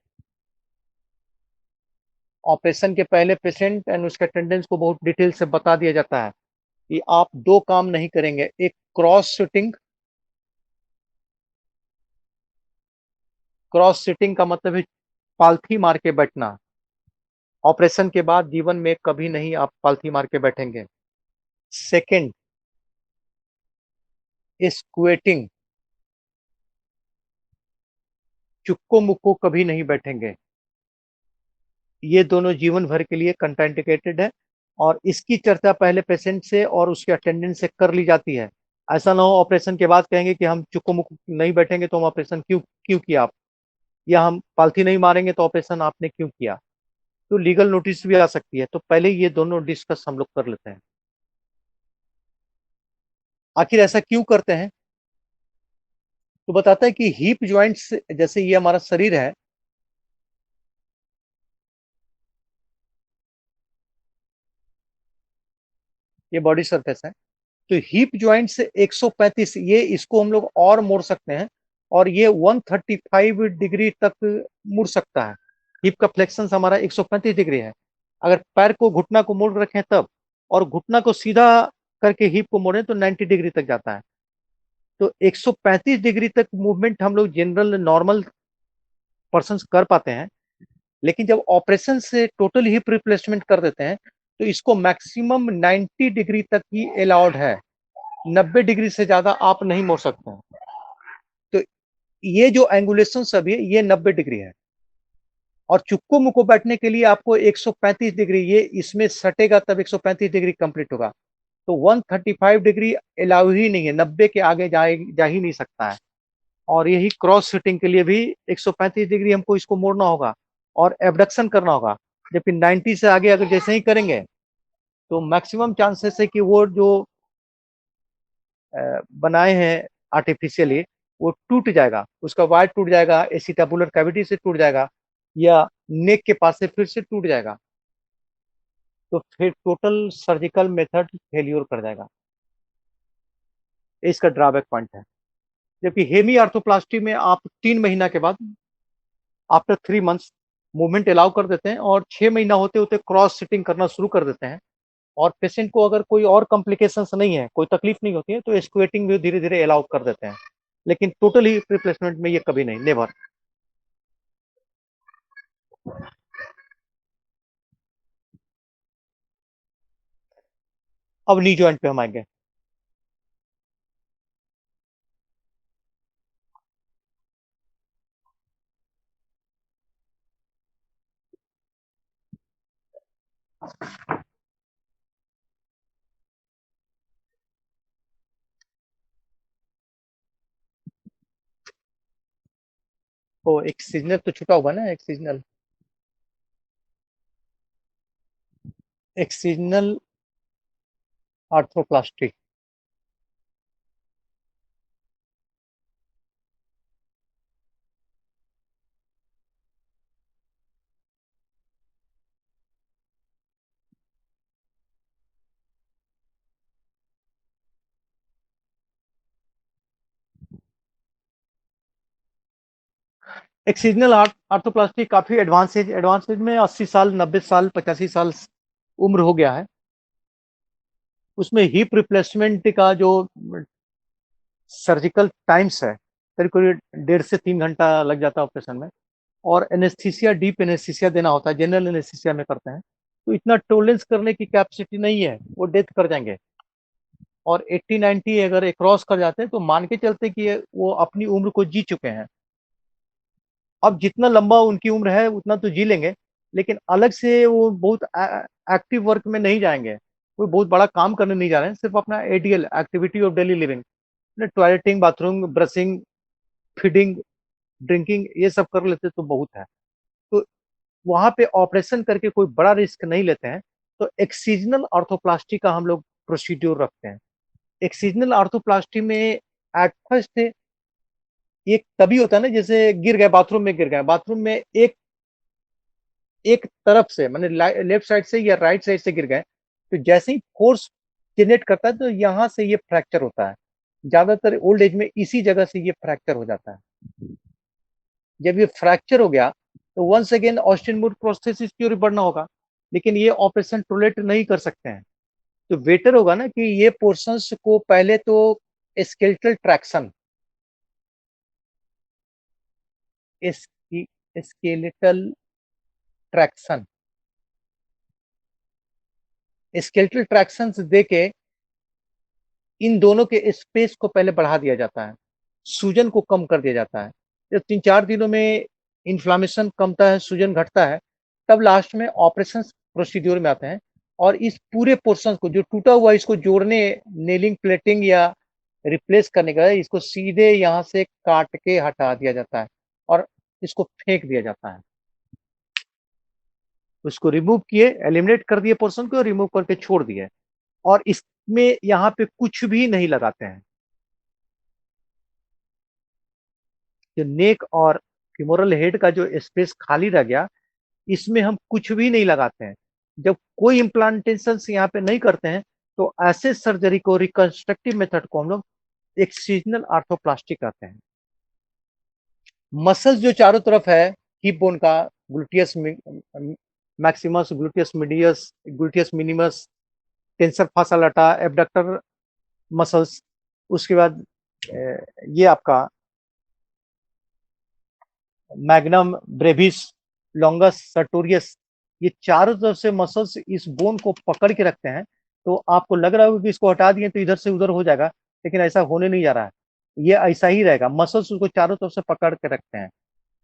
ऑपरेशन के पहले पेशेंट एंड उसके अटेंडेंस को बहुत डिटेल से बता दिया जाता है कि आप दो काम नहीं करेंगे, एक क्रॉस सिटिंग का मतलब है पालथी मार के बैठना। ऑपरेशन के बाद जीवन में कभी नहीं आप पालथी मार के बैठेंगे। सेकंड, स्क्वेटिंग, चुक्को मुक्को कभी नहीं बैठेंगे। ये दोनों जीवन भर के लिए कंट्राइंडिकेटेड है और इसकी चर्चा पहले पेशेंट से और उसके अटेंडेंट से कर ली जाती है। ऐसा ना हो ऑपरेशन के बाद कहेंगे कि हम चुक्को मुक्को नहीं बैठेंगे तो हम ऑपरेशन क्यों किया आप, या हम पालथी नहीं मारेंगे तो ऑपरेशन आपने क्यों किया, तो लीगल नोटिस भी आ सकती है। तो पहले ये दोनों डिस्कस हम लोग कर लेते हैं। आखिर ऐसा क्यों करते हैं, तो बताता है कि हिप जॉइंट्स, जैसे ये हमारा शरीर है, ये बॉडी सरफेस है, तो हिप जॉइंट से 135 ये इसको हम लोग और मोड़ सकते हैं और ये 135 डिग्री तक मुड़ सकता है। हिप का फ्लेक्शन हमारा 135 डिग्री है। अगर पैर को घुटना को मोड़ रखें तब, और घुटना को सीधा करके हिप को मोड़ें तो 90 डिग्री तक जाता है। तो 135 डिग्री तक मूवमेंट हम लोग जनरल नॉर्मल पर्सन कर पाते हैं। लेकिन जब ऑपरेशन से टोटल हिप रिप्लेसमेंट कर देते हैं तो इसको मैक्सिमम 90 डिग्री तक ही अलाउड है, 90 डिग्री से ज्यादा आप नहीं मोड़ सकते हैं। तो ये जो एंगुलेशन सभी है ये 90 डिग्री है और चुक्को मुक्को बैठने के लिए आपको 135 डिग्री, ये इसमें सटेगा तब 135 डिग्री कंप्लीट होगा। तो 135 डिग्री अलाउ ही नहीं है, 90 के आगे जा ही नहीं सकता है। और यही क्रॉस सिटिंग के लिए भी 135 डिग्री हमको इसको मोड़ना होगा और एबडक्शन करना होगा। जबकि 90 से आगे अगर जैसे ही करेंगे तो मैक्सिमम चांसेस है कि वो जो बनाए हैं आर्टिफिशियली वो टूट जाएगा, उसका वायर टूट जाएगा, एसिटाबुलर कैविटी से टूट जाएगा या नेक के पास से फिर से टूट जाएगा, तो फिर टोटल सर्जिकल मेथड फेल्योर कर जाएगा। इसका ड्रॉबैक पॉइंट है। जबकि हेमी आर्थोप्लास्टी में आप 3 महीना के बाद आफ्टर 3 मंथ्स मूवमेंट अलाउ कर देते हैं और 6 महीना होते होते क्रॉस सिटिंग करना शुरू कर देते हैं और पेशेंट को अगर कोई और कॉम्प्लिकेशंस नहीं है, कोई तकलीफ नहीं होती है, तो स्क्वेटिंग भी धीरे धीरे अलाउ कर देते हैं। लेकिन टोटली रिप्लेसमेंट में ये कभी नहीं, नेवर। अब नी जॉइंट पे हम आएंगे। तो एक सीजनल तो छुटा हुआ ना, एक सीजनल आर्थ्रोप्लास्टी। एक सीजनल आर्थोप्लास्टी काफी एडवांसेज में 80 साल, 90 साल, 85 साल उम्र हो गया है। उसमें हिप रिप्लेसमेंट का जो सर्जिकल टाइम्स है करीब करीब 1.5 से 3 घंटा लग जाता है ऑपरेशन में, और एनेस्थीसिया, डीप एनेस्थीसिया देना होता है, जनरल एनेस्थीसिया में करते हैं। तो इतना टोलेंस करने की कैपेसिटी नहीं है, वो डेथ कर जाएंगे। और 80-90 अगर क्रॉस कर जाते हैं तो मान के चलते कि वो अपनी उम्र को जी चुके हैं। अब जितना लंबा उनकी उम्र है उतना तो जी लेंगे, लेकिन अलग से वो बहुत एक्टिव वर्क में नहीं जाएंगे, कोई बहुत बड़ा काम करने नहीं जा रहे हैं, सिर्फ अपना ADL activity of daily living, toileting, bathroom, brushing, feeding, drinking, ये सब कर लेते तो बहुत है। तो वहां पे ऑपरेशन करके कोई बड़ा रिस्क नहीं लेते हैं, तो एक्सीजनल ऑर्थोप्लास्टी का हम लोग प्रोसीड्योर रखते हैं। एक्सीजनल ऑर्थोप्लास्टी में एट फर्स्ट एक तभी होता है ना, जैसे गिर गए बाथरूम में, गिर गए बाथरूम में, एक एक तरफ से मैंने लेफ्ट साइड से या राइट साइड से गिर गए, तो जैसे ही फोर्स जनरेट करता है तो यहाँ से ये फ्रैक्चर होता है। ज्यादातर ओल्ड एज में इसी जगह से ये फ्रैक्चर हो जाता है। जब ये फ्रैक्चर हो गया तो once again Austin wood prosthesis की ओर बढ़ना होगा, लेकिन ये ऑपरेशन टोलेट नहीं कर सकते हैं। तो बेटर होगा ना कि ये पोर्शंस को पहले तो skeletal traction, skeletal traction, skeletal traction दे के इन दोनों के स्पेस को पहले बढ़ा दिया जाता है, सूजन को कम कर दिया जाता है। जब 3-4 दिनों में इन्फ्लामेशन कमता है, सूजन घटता है, तब लास्ट में ऑपरेशन प्रोसीड्योर में आते हैं और इस पूरे पोर्शन को जो टूटा हुआ इसको जोड़ने, नेलिंग, प्लेटिंग या रिप्लेस करने का, इसको सीधे यहाँ से काट के हटा दिया जाता है और इसको फेंक दिया जाता है। उसको रिमूव किए, एलिमिनेट कर दिए पोर्शन को, रिमूव करके छोड़ दिए, और इसमें यहाँ पे कुछ भी नहीं लगाते हैं। जो नेक और फिमोरल हेड का जो स्पेस खाली रह गया, इसमें हम कुछ भी नहीं लगाते हैं। जब कोई इम्प्लांटेशन यहाँ पे नहीं करते हैं, तो ऐसे सर्जरी को, रिकंस्ट्रक्टिव मेथड को हम लोग एक्सीजनल आर्थोप्लास्टी कहते हैं। मसल्स जो चारों तरफ है हिप बोन का, gluteus maximus, gluteus medius, gluteus minimus, tensor fascia lata, abductor muscles, उसके बाद ये आपका मैग्नम ब्रेविस, लॉन्गस, सर्टोरियस, ये चारों तरफ से मसल्स इस बोन को पकड़ के रखते हैं। तो आपको लग रहा होगा कि इसको हटा दिए तो इधर से उधर हो जाएगा, लेकिन ऐसा होने नहीं जा रहा है। ये ऐसा ही रहेगा, मसल्स उसको चारों तरफ से पकड़ के रखते हैं।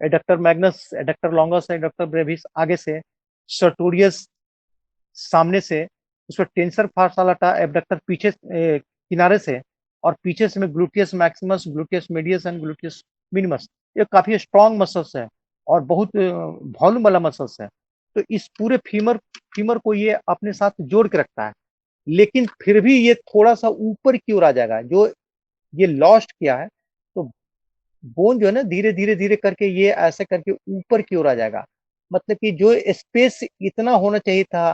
Adductor Magnus, adductor longus, adductor Brevis आगे से, सर्टोरियस सामने से, उस पर टेंसर फार्सा लाटा एबडक्टर पीछे किनारे से, और पीछे से में gluteus maximus, gluteus medius and gluteus minimus. ये काफी स्ट्रॉन्ग मसल्स है और बहुत वॉल्यूम वाला मसल्स है। तो इस पूरे फीमर फीमर को ये अपने साथ जोड़ के रखता है, लेकिन फिर भी ये थोड़ा सा ऊपर की ओर आ जाएगा। जो ये लॉस्ट किया है, तो बोन जो है ना, धीरे धीरे धीरे करके ये ऐसे करके ऊपर की ओर आ जाएगा। मतलब कि जो स्पेस इतना होना चाहिए था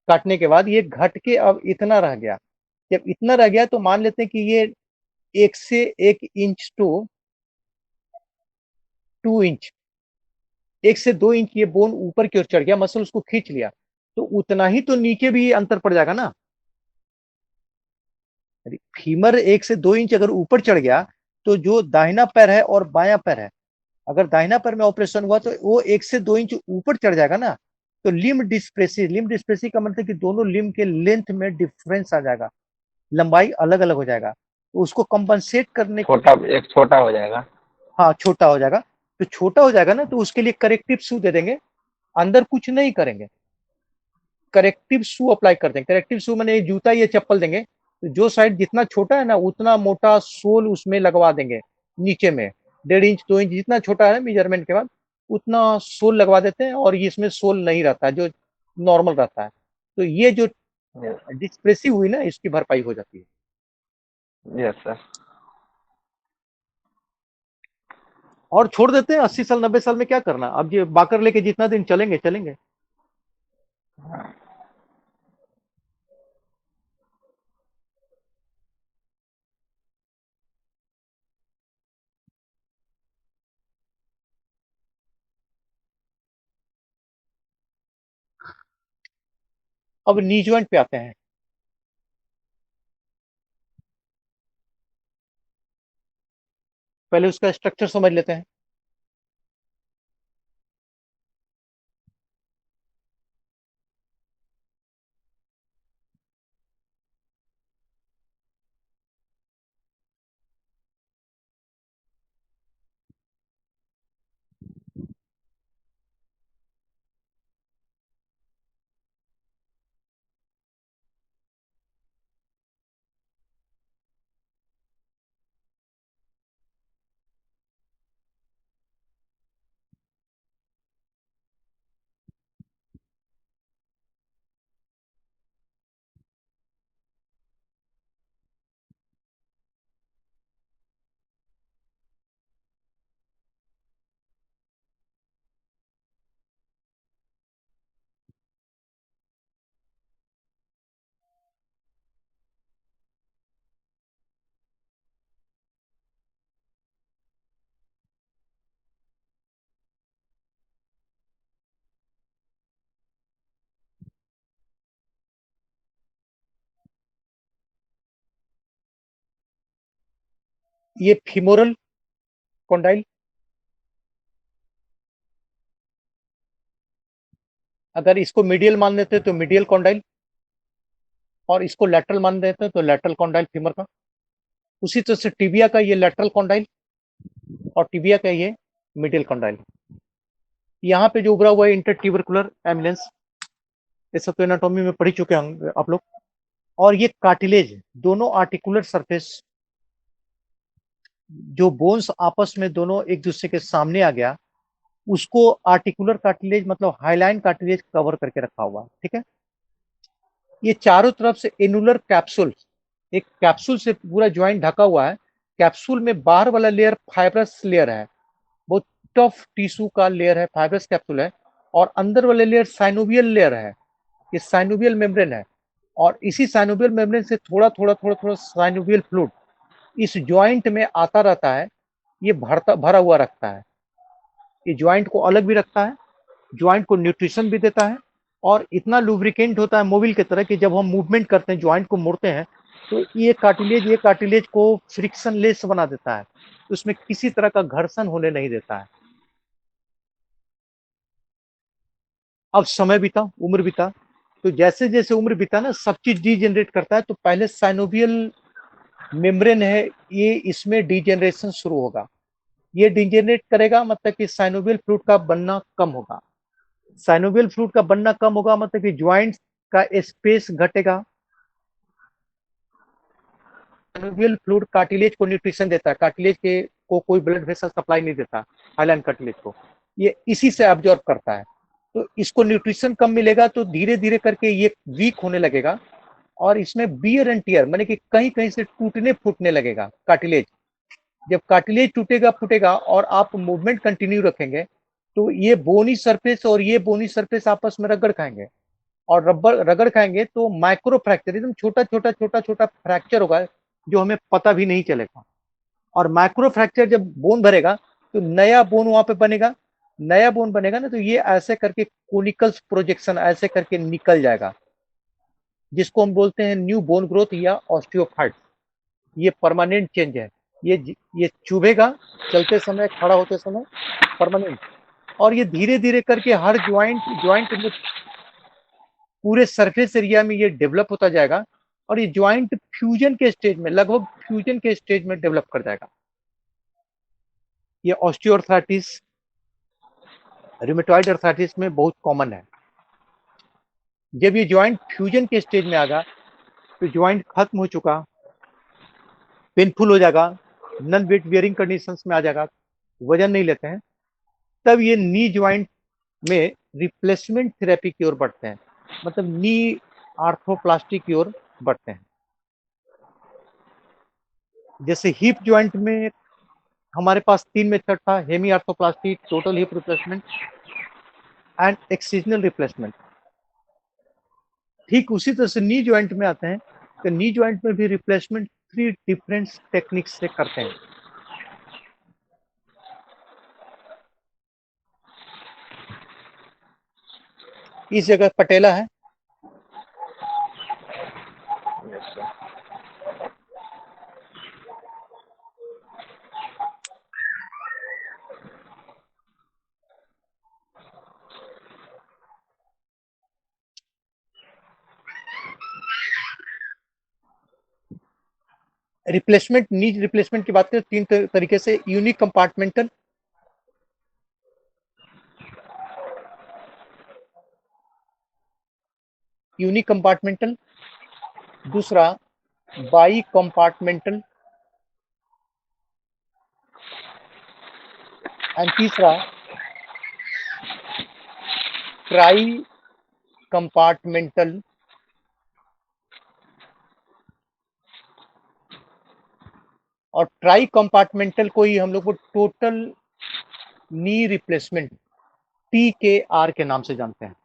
काटने के बाद, ये घट के अब इतना रह गया। जब इतना रह गया तो मान लेते हैं कि ये 1 से 1 इंच टू 2 इंच, 1 से 2 इंच ये बोन ऊपर की ओर चढ़ गया, मसल उसको खींच लिया, तो उतना ही तो नीचे भी अंतर पड़ जाएगा ना। फीमर 1 से 2 इंच अगर ऊपर चढ़ गया, तो जो दाहिना पैर है और बायां पैर है, अगर दाहिना पैर में ऑपरेशन हुआ तो वो 1 से 2 इंच ऊपर चढ़ जाएगा ना। तो लिम्ब डिस्प्रेसी का मतलब कि दोनों लिम्ब के लेंथ में डिफरेंस आ जाएगा, लंबाई अलग अलग हो जाएगा। तो उसको कंपनसेट करने, छोटा, एक छोटा हो जाएगा। हाँ छोटा हो जाएगा। तो छोटा हो जाएगा ना, तो उसके लिए करेक्टिव शू दे देंगे, अंदर कुछ नहीं करेंगे, करेक्टिव शू अप्लाई कर देंगे। करेक्टिव शू मैंने जूता या चप्पल देंगे, तो जो साइड जितना छोटा है ना, उतना मोटा सोल उसमें लगवा देंगे नीचे में, 1.5 इंच 2 इंच जितना छोटा है मेजरमेंट के बाद, उतना सोल लगवा देते हैं, और ये इसमें सोल नहीं रहता है, जो नॉर्मल रहता है। तो ये जो डिस्प्रेसिव हुई ना, इसकी भरपाई हो जाती है। Yes sir. और छोड़ देते हैं, 80 साल 90 साल में क्या करना, अब ये बाकर लेके जितना दिन चलेंगे चलेंगे। अब नी ज्वाइंट पे आते हैं। पहले उसका स्ट्रक्चर समझ लेते हैं। ये फीमोरल कॉन्डाइल, अगर इसको मीडियल मान लेते तो मीडियल कॉन्डाइल, और इसको लैटरल मान देते हैं तो लैटरल कॉन्डाइल फीमर का। उसी तरह से टिबिया का ये लैटरल कॉन्डाइल और टिबिया का ये मीडियल कॉन्डाइल। यहाँ पे जो उभरा हुआ है इंटरट्यूबरकुलर एमिनेंस, ये सब तो एनाटॉमी में पढ़ चुके होंगे आप लोग। और ये कार्टिलेज, दोनों आर्टिकुलर सरफेस, जो बोन्स आपस में दोनों एक दूसरे के सामने आ गया, उसको आर्टिकुलर कार्टिलेज मतलब हाईलाइन कार्टिलेज कवर करके रखा हुआ है। ठीक है, ये चारों तरफ से एनुलर कैप्सूल, एक कैप्सूल से पूरा ज्वाइंट ढका हुआ है। कैप्सूल में बाहर वाला लेयर फाइब्रस लेयर है, बहुत टफ टिश्यू का लेयर है, फाइब्रस कैप्सूल है, और अंदर वाले लेयर साइनोवियल लेयर है, ये साइनोवियल मेम्ब्रेन है। और इसी साइनोवियल मेम्ब्रेन से थोड़ा थोड़ा थोड़ा थोड़ा साइनोवियल फ्लूइड इस ज्वाइंट में आता रहता है, ये भरा हुआ रखता है। ये ज्वाइंट को अलग भी रखता है, ज्वाइंट को न्यूट्रिशन भी देता है, और इतना लुब्रिकेंट होता है मोबिल की तरह कि जब हम मूवमेंट करते हैं, ज्वाइंट को मोड़ते हैं, तो ये कार्टिलेज को फ्रिक्शन लेस बना देता है, उसमें किसी तरह का घर्षण होने नहीं देता है। अब समय बीता, उम्र बीता, तो जैसे जैसे उम्र बीता ना, सब चीज डीजेनरेट करता है। तो पहले साइनोवियल मेम्ब्रेन है, ये इसमें डीजेनरेशन शुरू होगा, ये डीजेनरेट करेगा, मतलब कि साइनोवियल फ्लूइड का बनना कम होगा। साइनोवियल फ्लूइड का बनना कम होगा मतलब कि ज्वाइंट का स्पेस घटेगा। साइनोवियल फ्लूइड कार्टिलेज को न्यूट्रिशन देता है, कार्टिलेज के को कोई ब्लड वेसल सप्लाई नहीं देता, हाइलाइन कार्टिलेज को, ये इसी से एब्जॉर्ब करता है। तो इसको न्यूट्रिशन कम मिलेगा तो धीरे धीरे करके ये वीक होने लगेगा, और इसमें बियर एंड टियर माने कि कहीं कहीं से टूटने फूटने लगेगा कार्टिलेज। जब कार्टिलेज टूटेगा फूटेगा और आप मूवमेंट कंटिन्यू रखेंगे, तो ये बोनी सरफेस और ये बोनी सरफेस आपस में रगड़ खाएंगे, और रगड़ खाएंगे तो माइक्रो फ्रैक्चर, एकदम छोटा छोटा छोटा छोटा फ्रैक्चर होगा, जो हमें पता भी नहीं चलेगा। और माइक्रो फ्रैक्चर जब बोन भरेगा तो नया बोन वहां पे बनेगा, नया बोन बनेगा ना, तो ये ऐसे करके कोनिकल्स प्रोजेक्शन ऐसे करके निकल जाएगा, जिसको हम बोलते हैं न्यू बोन ग्रोथ या ऑस्टियोफाइट। ये परमानेंट चेंज है, ये चुभेगा चलते समय, खड़ा होते समय, परमानेंट। और ये धीरे धीरे करके हर ज्वाइंट में पूरे सरफेस एरिया में ये डेवलप होता जाएगा, और ये ज्वाइंट फ्यूजन के स्टेज में, लगभग फ्यूजन के स्टेज में डेवलप कर जाएगा। ये ऑस्टियोआर्थराइटिस, रूमेटॉइड अर्थराइटिस में बहुत कॉमन है। जब ये ज्वाइंट फ्यूजन के स्टेज में आएगा तो ज्वाइंट खत्म हो चुका, पेनफुल हो जाएगा, नॉन वेट बियरिंग कंडीशंस में आ जाएगा, वजन नहीं लेते हैं, तब ये नी ज्वाइंट में रिप्लेसमेंट थेरेपी की ओर बढ़ते हैं, मतलब नी आर्थ्रोप्लास्टी की ओर बढ़ते हैं। जैसे हिप ज्वाइंट में हमारे पास 3 मेथड था, hemi arthroplasty, total hip replacement and excisional replacement. ठीक उसी तरह से नी ज्वाइंट में आते हैं, तो नी ज्वाइंट में भी रिप्लेसमेंट 3 डिफरेंट टेक्निक्स से करते हैं। इस जगह पटेला है, रिप्लेसमेंट, नी रिप्लेसमेंट की बात करें 3 तरीके से, यूनिक कंपार्टमेंटल, यूनिक कंपार्टमेंटल, दूसरा बाई कंपार्टमेंटल, एंड तीसरा ट्राई कंपार्टमेंटल। और ट्राई कंपार्टमेंटल को ही हम लोग को टोटल नी रिप्लेसमेंट TKR के नाम से जानते हैं।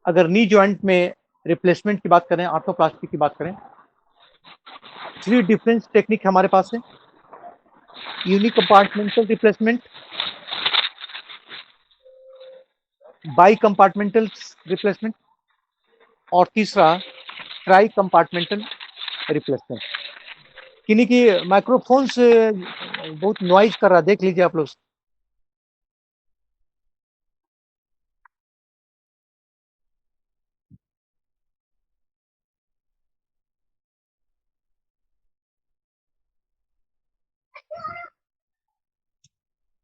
अगर नी जॉइंट में रिप्लेसमेंट की बात करें, आर्थ्रोप्लास्टी की बात करें, 3 डिफरेंट टेक्निक हमारे पास है, unique compartmental replacement, by compartmental replacement, और तीसरा ट्राई कंपार्टमेंटल रिप्लेसमेंट। किन्हीं की माइक्रोफोन से बहुत नॉइज कर रहा है, देख लीजिए आप लोग।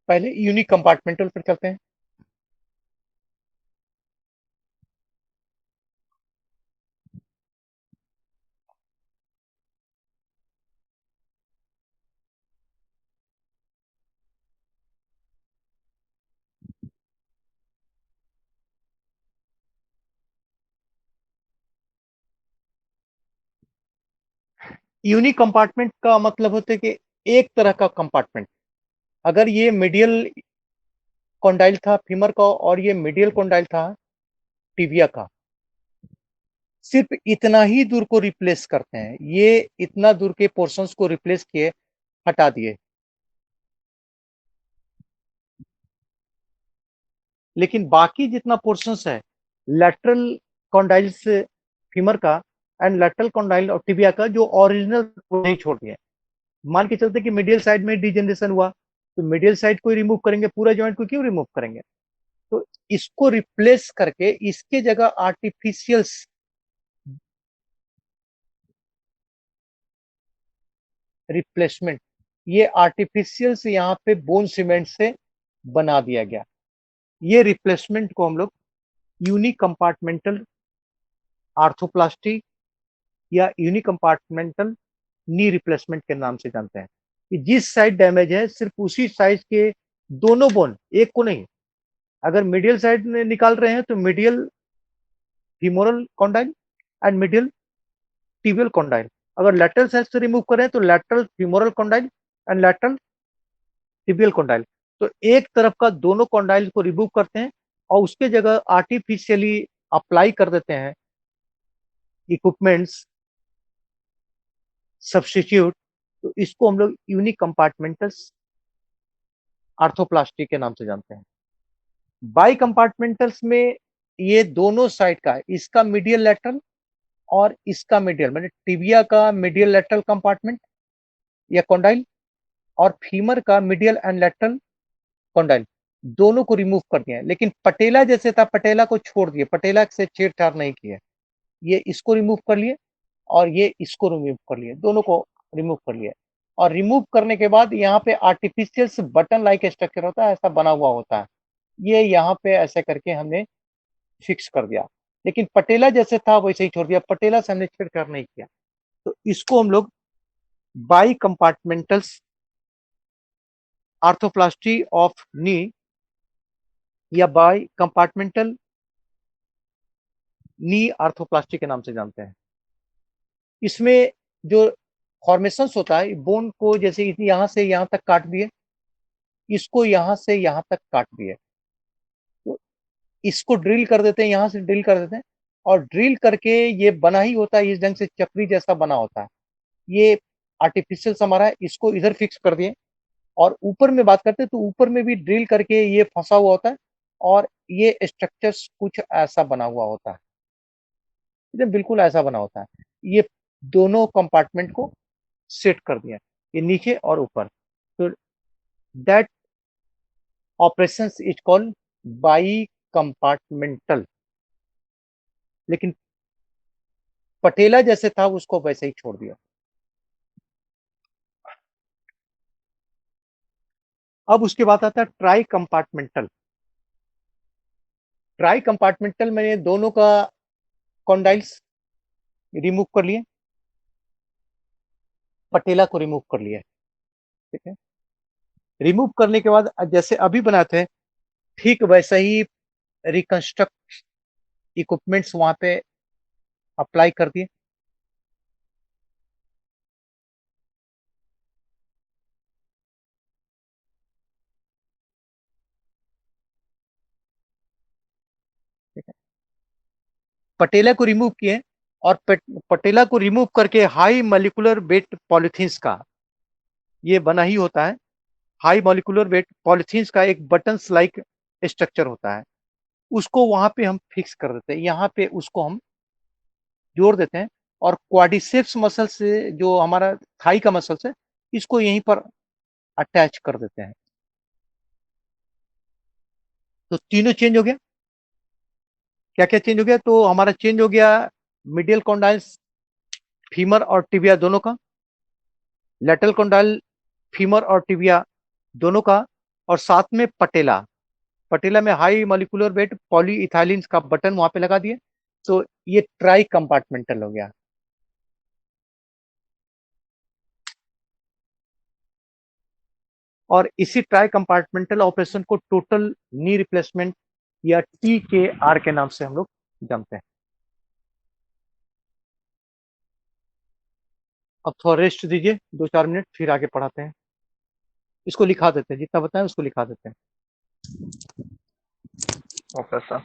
पहले यूनिक कंपार्टमेंटल पर चलते हैं। यूनिक कंपार्टमेंट का मतलब होता है कि एक तरह का कंपार्टमेंट। अगर ये मीडियल कॉन्डाइल था फीमर का और ये मीडियल कॉन्डाइल था टिबिया का, सिर्फ इतना ही दूर को रिप्लेस करते हैं। ये इतना दूर के पोर्शंस को रिप्लेस किए, हटा दिए। लेकिन बाकी जितना पोर्शंस है लैटरल कॉन्डाइल्स फीमर का एंड लैटरल कॉन्डाइल और टिबिया का, जो ओरिजिनल नहीं छोड़ दिए। मान के चलते कि मीडियल साइड में डिजेनरेशन हुआ तो मीडियल साइड को रिमूव करेंगे, पूरा जॉइंट को क्यों रिमूव करेंगे? तो इसको रिप्लेस करके इसके जगह आर्टिफिशियल रिप्लेसमेंट, ये आर्टिफिशियल से यहाँ पे बोन सीमेंट से बना दिया गया। ये रिप्लेसमेंट को हम लोग यूनिक कंपार्टमेंटल आर्थोप्लास्टी या यूनिक कंपार्टमेंटल नी रिप्लेसमेंट के नाम से जानते हैं। कि जिस साइड डैमेज है सिर्फ उसी साइज के दोनों बोन, एक को नहीं। अगर मीडियल साइड में निकाल रहे हैं तो medial femoral condyle and medial tibial condyle. अगर लैटरल साइड से रिमूव करें तो lateral femoral condyle and lateral tibial condyle. तो एक तरफ का दोनों कॉन्डाइल को रिमूव करते हैं और उसके जगह आर्टिफिशियली अप्लाई कर देते हैं इक्विपमेंट्स सब्स्टिट्यूट। तो इसको हम लोग यूनिक कंपार्टमेंटल आर्थोप्लास्टी के नाम से जानते हैं। बाई कंपार्टमेंटल्स में ये दोनों साइड का, इसका मीडियल लैटरल और इसका मीडियल, मतलब टिबिया का मीडियल लैटरल कंपार्टमेंट या कॉन्डाइल और फीमर का मीडियल एंड लैटरल कॉन्डाइल, दोनों को रिमूव कर दिए। लेकिन पटेला जैसे था, पटेला को छोड़ दिए, पटेला से छेड़छाड़ नहीं किए। ये इसको रिमूव कर लिए और ये इसको रिमूव कर लिए, दोनों को रिमूव कर लिए। और रिमूव करने के बाद यहाँ पे आर्टिफिशियल बटन लाइक स्ट्रक्चर होता है, ऐसा बना हुआ होता है। ये यहाँ पे ऐसे करके हमने फिक्स कर दिया। लेकिन पटेला जैसे था वैसे ही छोड़ दिया, पटेला से हमने छेड़छाड़ नहीं किया। तो इसको हम लोग बाई कंपार्टमेंटल्स आर्थोप्लास्टी ऑफ नी या बाई कंपार्टमेंटल नी आर्थोप्लास्टी के नाम से जानते हैं। इसमें जो फॉर्मेशन होता है, बोन को जैसे यहां से यहां तक काट दिए, इसको यहां से यहां तक काट दिए, तो इसको ड्रिल कर देते हैं, यहां से ड्रिल कर देते हैं और ड्रिल करके ये बना ही होता है, इस ढंग से चक्री जैसा बना होता है। ये आर्टिफिशियल हमारा है, इसको इधर फिक्स कर दिए। और ऊपर में बात करते हैं तो ऊपर में भी ड्रिल करके ये फंसा हुआ होता है और ये स्ट्रक्चर्स कुछ ऐसा बना हुआ होता है, एकदम बिल्कुल ऐसा बना होता है। ये दोनों कंपार्टमेंट को सेट कर दिया, ये नीचे और ऊपर। तो that operation is called by compartmental. लेकिन पटेला जैसे था उसको वैसे ही छोड़ दिया। अब उसके बाद आता है ट्राई कंपार्टमेंटल। ट्राई कंपार्टमेंटल मैंने दोनों का कॉन्डाइल्स रिमूव कर लिए, पटेला को रिमूव कर लिया। ठीक है, रिमूव करने के बाद जैसे अभी बनाते हैं ठीक वैसा ही रिकंस्ट्रक्ट इक्विपमेंट्स वहां पे अप्लाई कर दिए। ठीक है, पटेला को रिमूव किए और पटेला को रिमूव करके हाई मॉलिक्यूलर वेट पॉलिथीन्स का ये बना ही होता है। हाई मॉलिक्यूलर वेट पॉलिथीन्स का एक बटन्स लाइक स्ट्रक्चर होता है, उसको वहां पे हम फिक्स कर देते हैं, यहाँ पे उसको हम जोड़ देते हैं और क्वाड्रिसेप्स मसल से जो हमारा थाई का मसल्स है, इसको यहीं पर अटैच कर देते हैं। तो तीनों चेंज हो गया। क्या-क्या चेंज हो गया? तो हमारा चेंज हो गया मीडियल कॉन्डाइल्स फीमर और टिबिया दोनों का, लैटरल कॉन्डाइल फीमर और टिबिया दोनों का, और साथ में पटेला। पटेला में हाई मॉलिक्यूलर वेट पॉलीइथाइलिन का बटन वहां पे लगा दिए। तो ये ट्राई कंपार्टमेंटल हो गया। और इसी ट्राई कंपार्टमेंटल ऑपरेशन को टोटल नी रिप्लेसमेंट या TKR के नाम से हम लोग जानते हैं। अब थोड़ा रेस्ट दीजिए 2-4 मिनट, फिर आगे पढ़ाते हैं। इसको लिखा देते हैं, जितना बताएं उसको लिखा देते हैं। Okay sir.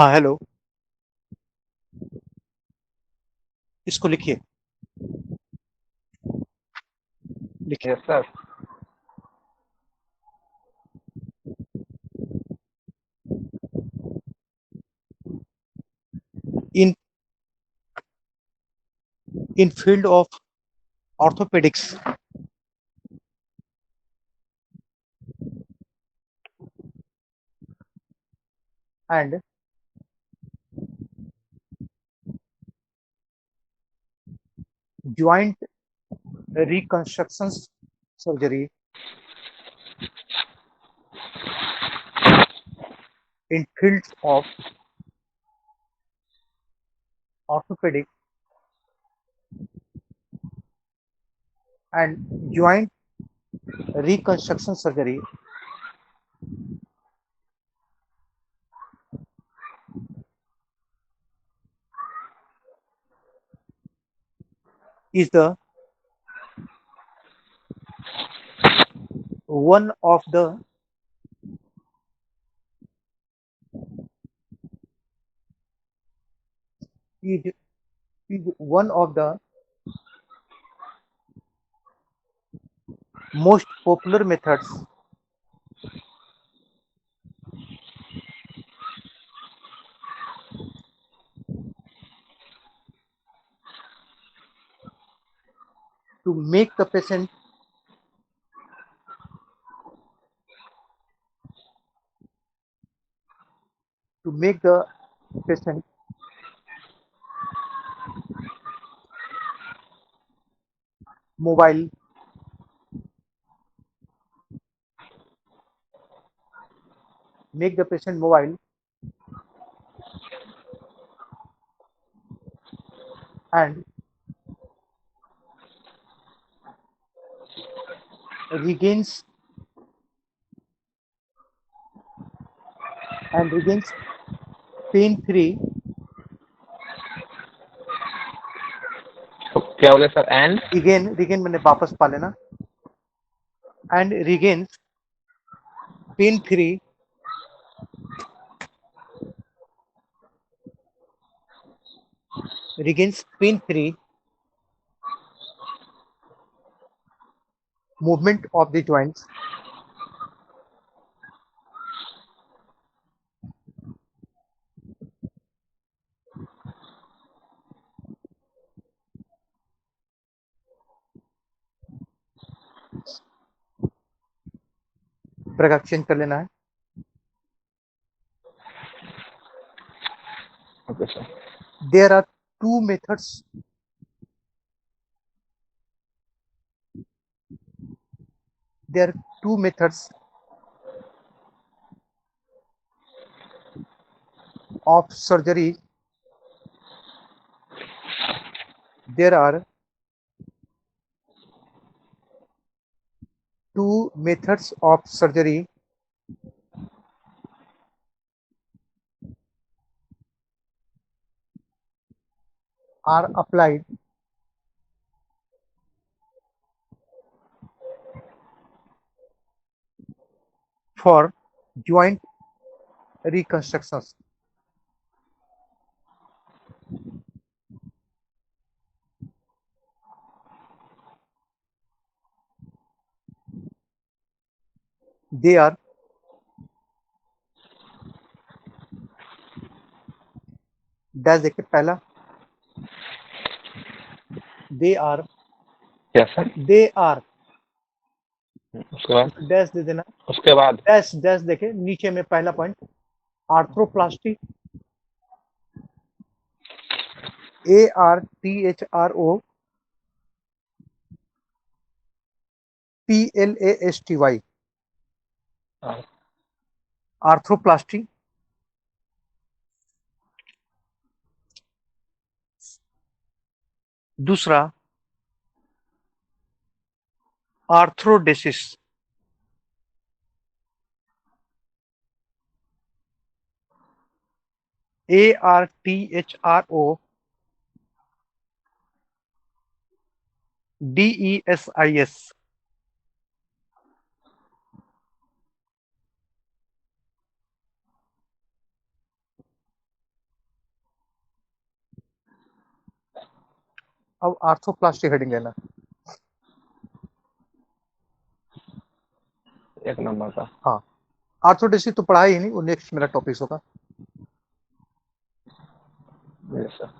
हाँ हेलो, इसको लिखिए, लिखिए। Yes sir. in in field of orthopedics and joint reconstruction surgery, in fields of orthopedic and joint reconstruction surgery is the one of the is, is one of the most popular methods to make the patient to make the patient mobile, make the patient mobile and regains pain free तो क्या बोले sir? And regain मैंने वापस पा लेना and regains pain free movement of the joints प्रकार change कर लेना है। Okay sir. There are two methods of surgery. There are two methods of surgery are applied for joint reconstructions. They are dash देखिए पहला, they are yes sir. उसके बाद dash दे देना, उसके बाद डैश देखे नीचे में पहला पॉइंट आर्थ्रोप्लास्टी, ARTHROPLASTY आर्थ्रोप्लास्टी। दूसरा आर्थ्रोडेसिस, ARTHRODESIS। अब आर्थोप्लास्टी हेडिंग लेना, एक नंबर का। हाँ आर्थोडेसी तो पढ़ा ही नहीं, वो नेक्स्ट मेरा टॉपिक होगा। Yes sir.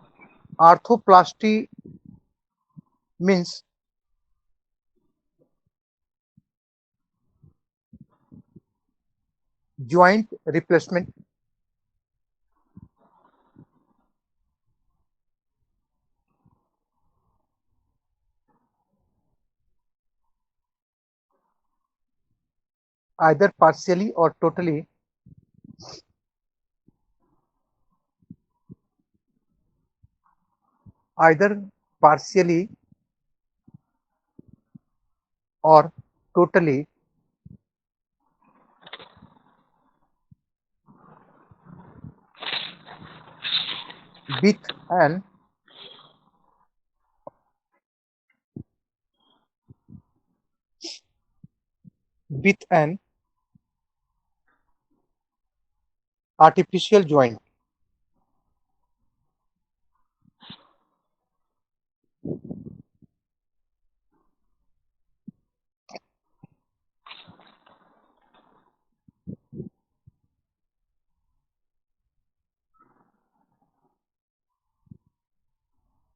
Arthroplasty means joint replacement, either partially or totally, either partially or totally with an artificial joint.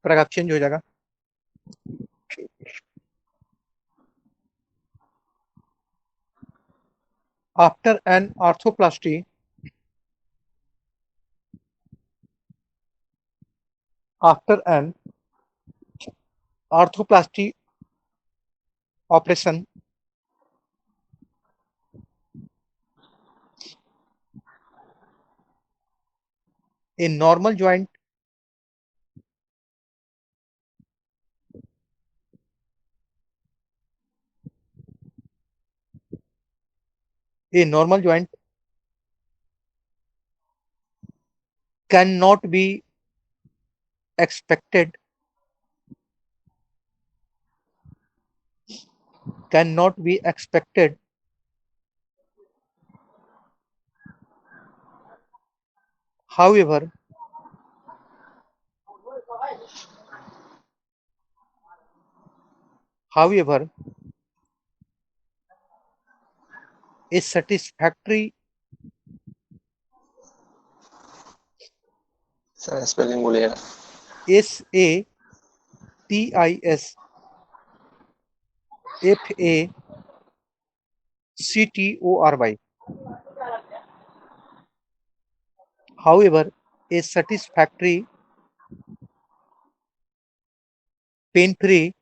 Paragraph change हो जाएगा। After an arthroplasty, operation, a normal joint cannot be expected however a satisfactory sir spelling बोलिएगा। SATISFACTORY, however a satisfactory, pain-free,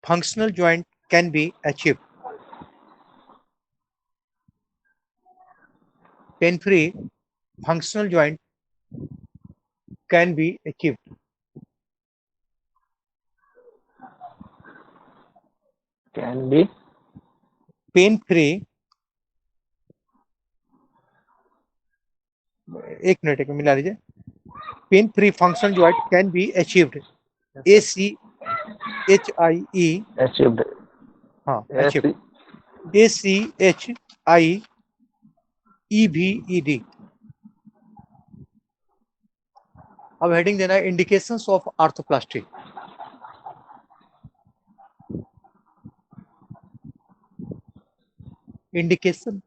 functional joint can be achieved. Pain-free functional joint can be achieved. Can be Pain-free, एक minute एक मिला लीजिए। Pain-free functional joint can be achieved. ACHIE, achieved. हाँ achieved. ACHIEVED. अब heading देना है indications of arthroplasty. Indication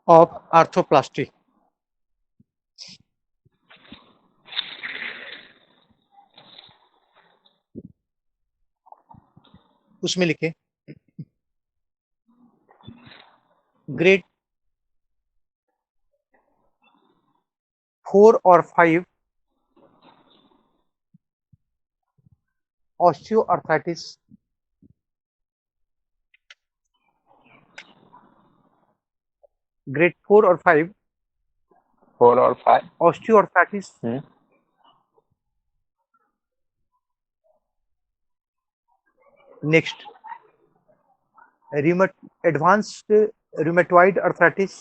of arthroplasty. उसमें लिखे ग्रेड 4 और 5 ऑस्टियोआर्थराइटिस, ग्रेड 4 और 5 4 और 5 osteoarthritis, next advanced rheumatoid arthritis,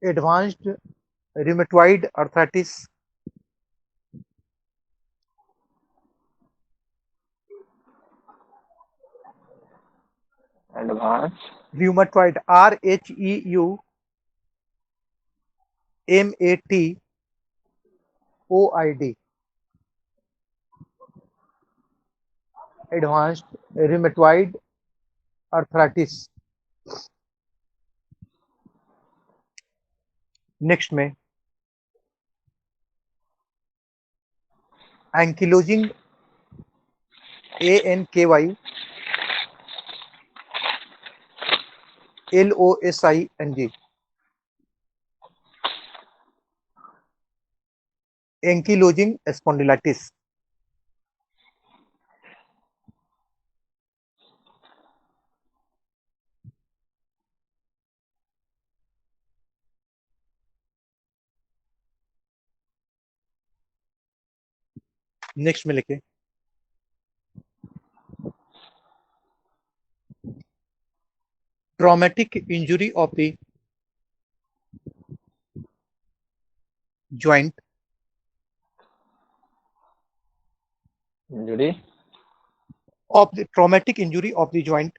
advanced rheumatoid arthritis, advanced Rheumatoid, RHEUMATOID, advanced rheumatoid arthritis. Next में ankylosing, ANKYLOSING, ankylosing spondylitis. Next में लिखे traumatic injury of the joint, injury of the traumatic injury of the joint,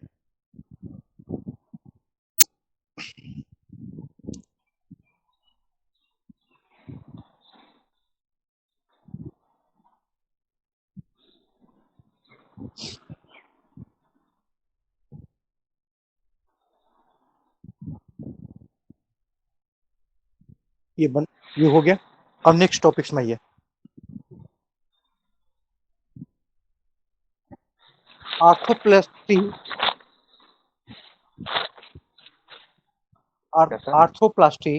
ये हो गया. अब next topics में ये arthroplasty, arthroplasty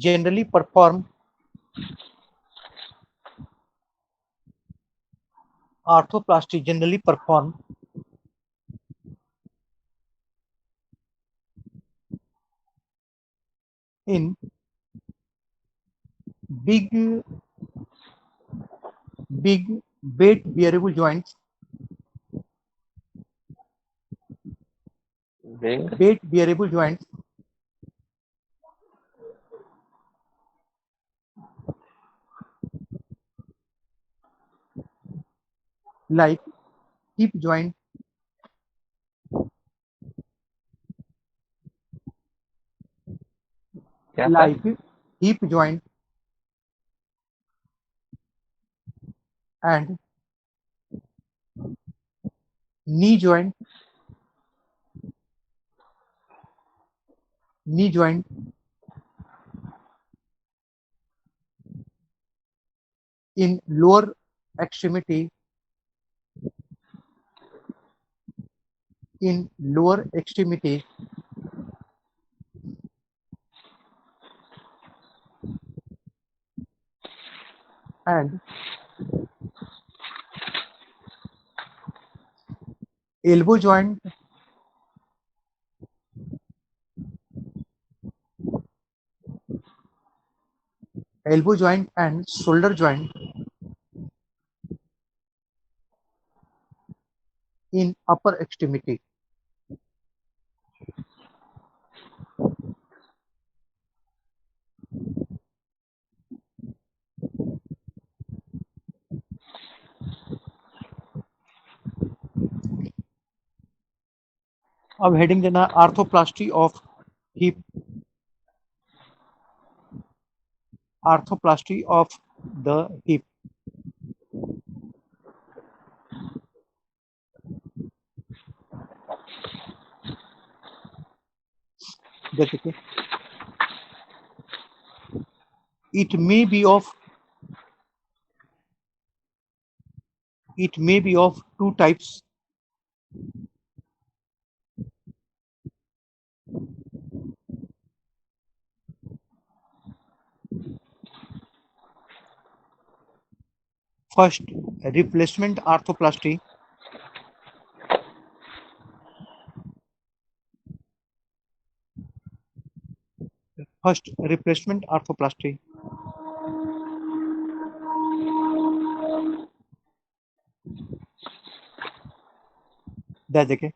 generally performed in big weight bearable joints, big weight bearable joints like hip joint, क्या like sir hip joint and knee joint, in lower extremity, and elbow joint, and shoulder joint in upper extremity. अब heading देना arthroplasty of hip, arthroplasty of the hip. जैसे कि it may be of two types. First, replacement arthroplasty. That's okay.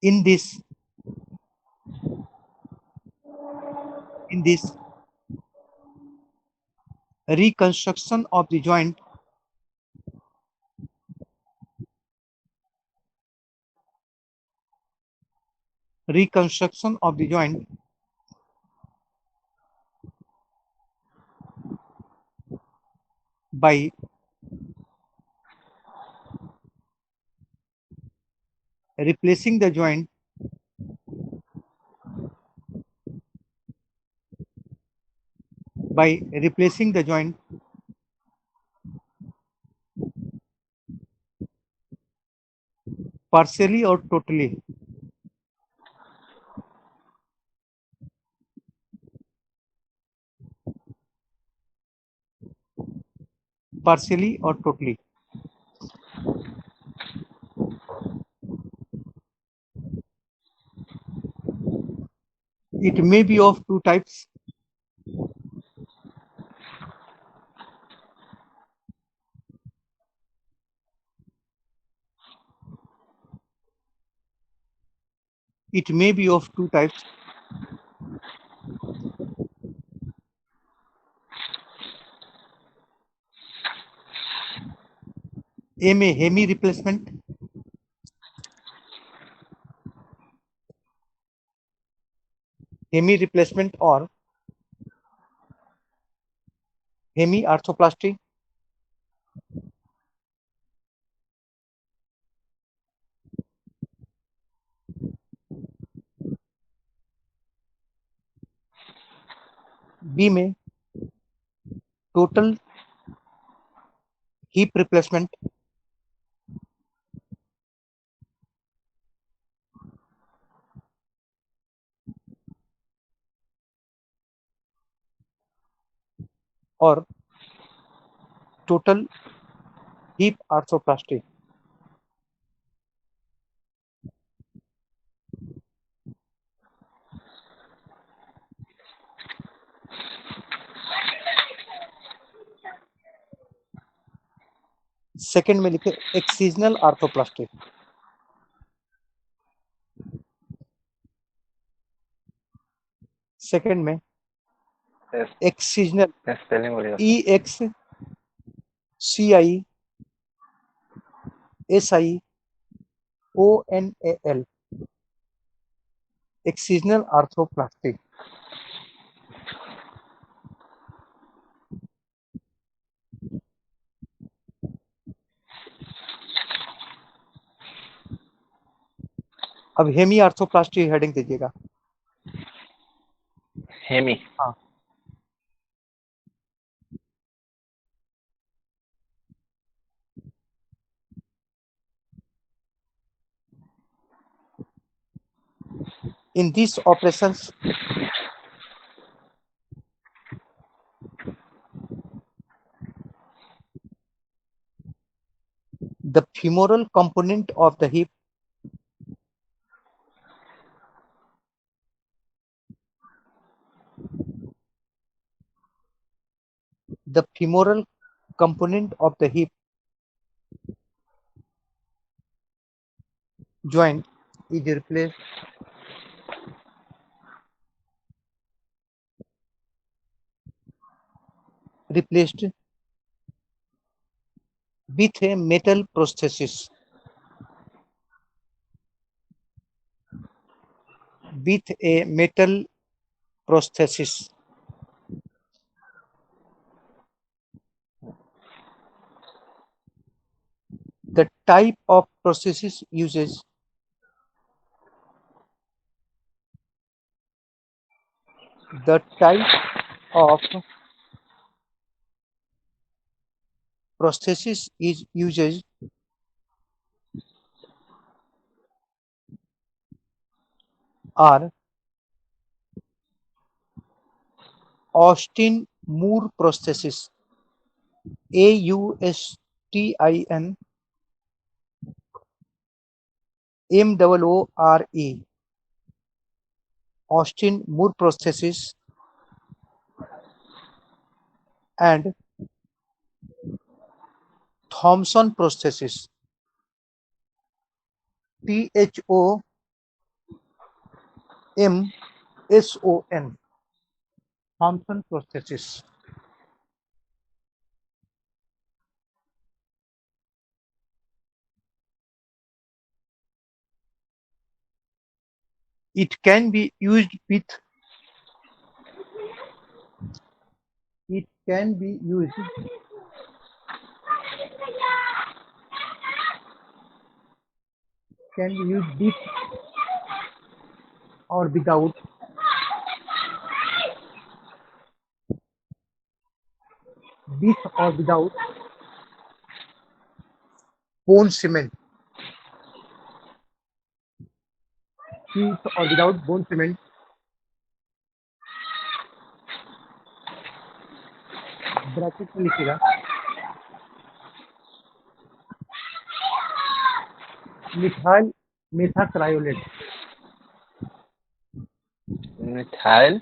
In this reconstruction of the joint by replacing the joint partially or totally. Partially or totally. It may be of two types. It may be of two types. A में hemi replacement, or hemi arthroplasty. B में total hip replacement, or total hip arthroplasty. Second में लिखे excisional arthroplasty. Second में excisional spelling बोलिए. EXCISIONAL, excisional arthroplasty. अब Hemy arthroplasty heading दीजिएगा. Hemy. हाँ. In these operations, the femoral component of the hip joint is replaced with a metal prosthesis. The type of prosthesis uses are Austin Moore prosthesis, AUSTIN MOORE, Austin Moore prosthesis, and Thompson prosthesis, THOMSON, Thompson prosthesis. It can be used with it can be used with or without bone cement. With or without bone cement. Bracket में लिखिएगा methyl methacrylate methyl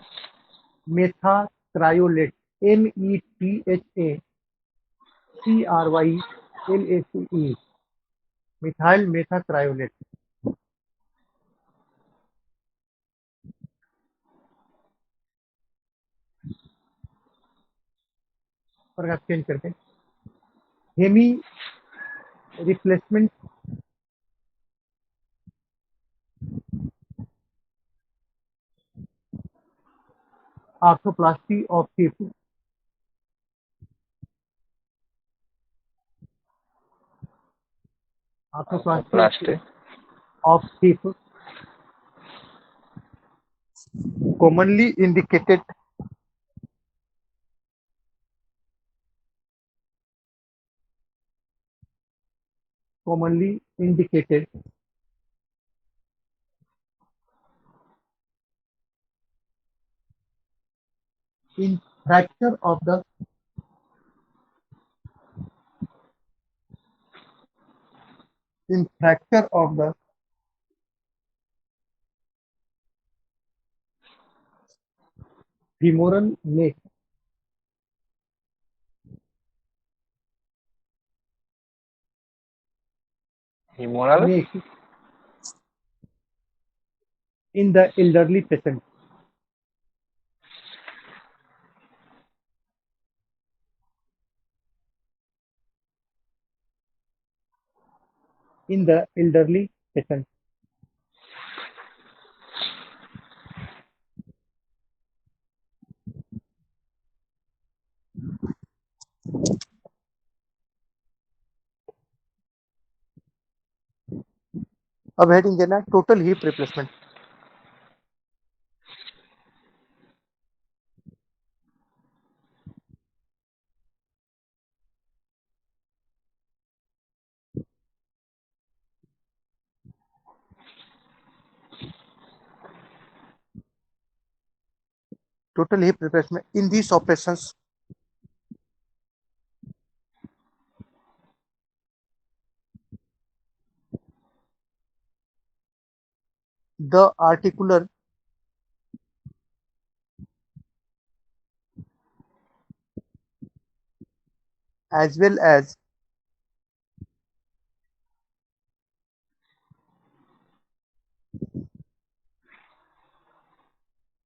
methacrylate METHACRYLACE methyl methacrylate पर आप change करते hemi replacement arthroplasty of hip plastic of hip commonly indicated in fracture of the femoral neck humeral in the elderly patient. In the elderly patient. अब heading देना total hip replacement total hip replacement in these operations the articular as well as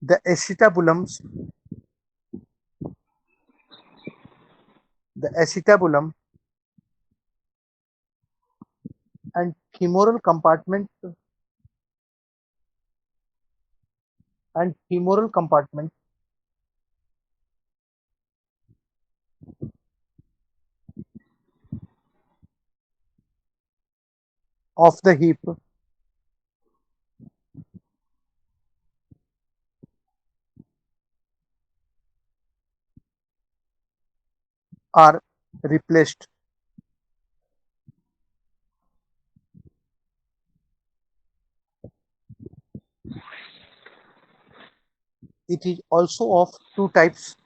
the acetabulum and femoral compartment of the hip are replaced. It is also of two types.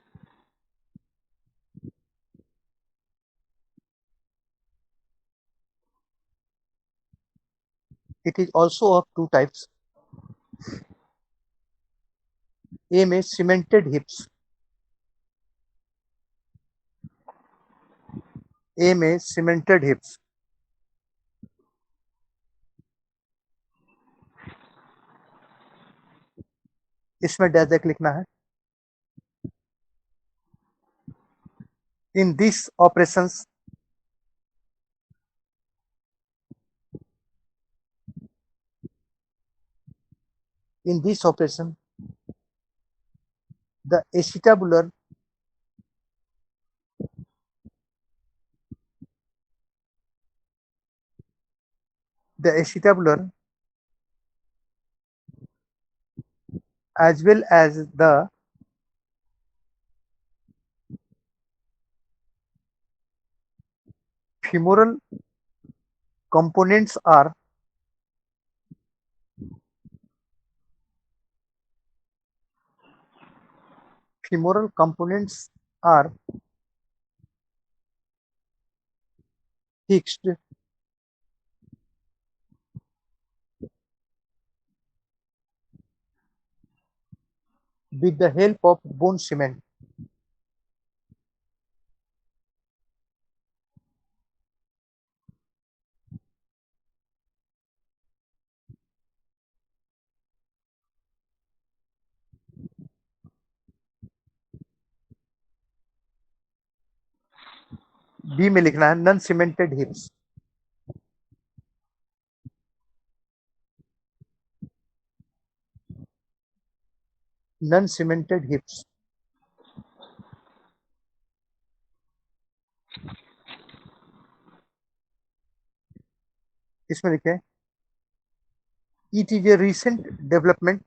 It is also of two types. A में cemented hips. A में cemented hips. इसमें dash लिखना है. In these operations, In this operation, the acetabular as well as the femoral components are fixed with the help of bone cement. B में लिखना है non cemented hips. Non cemented hips. इसमें लिखे it is a recent development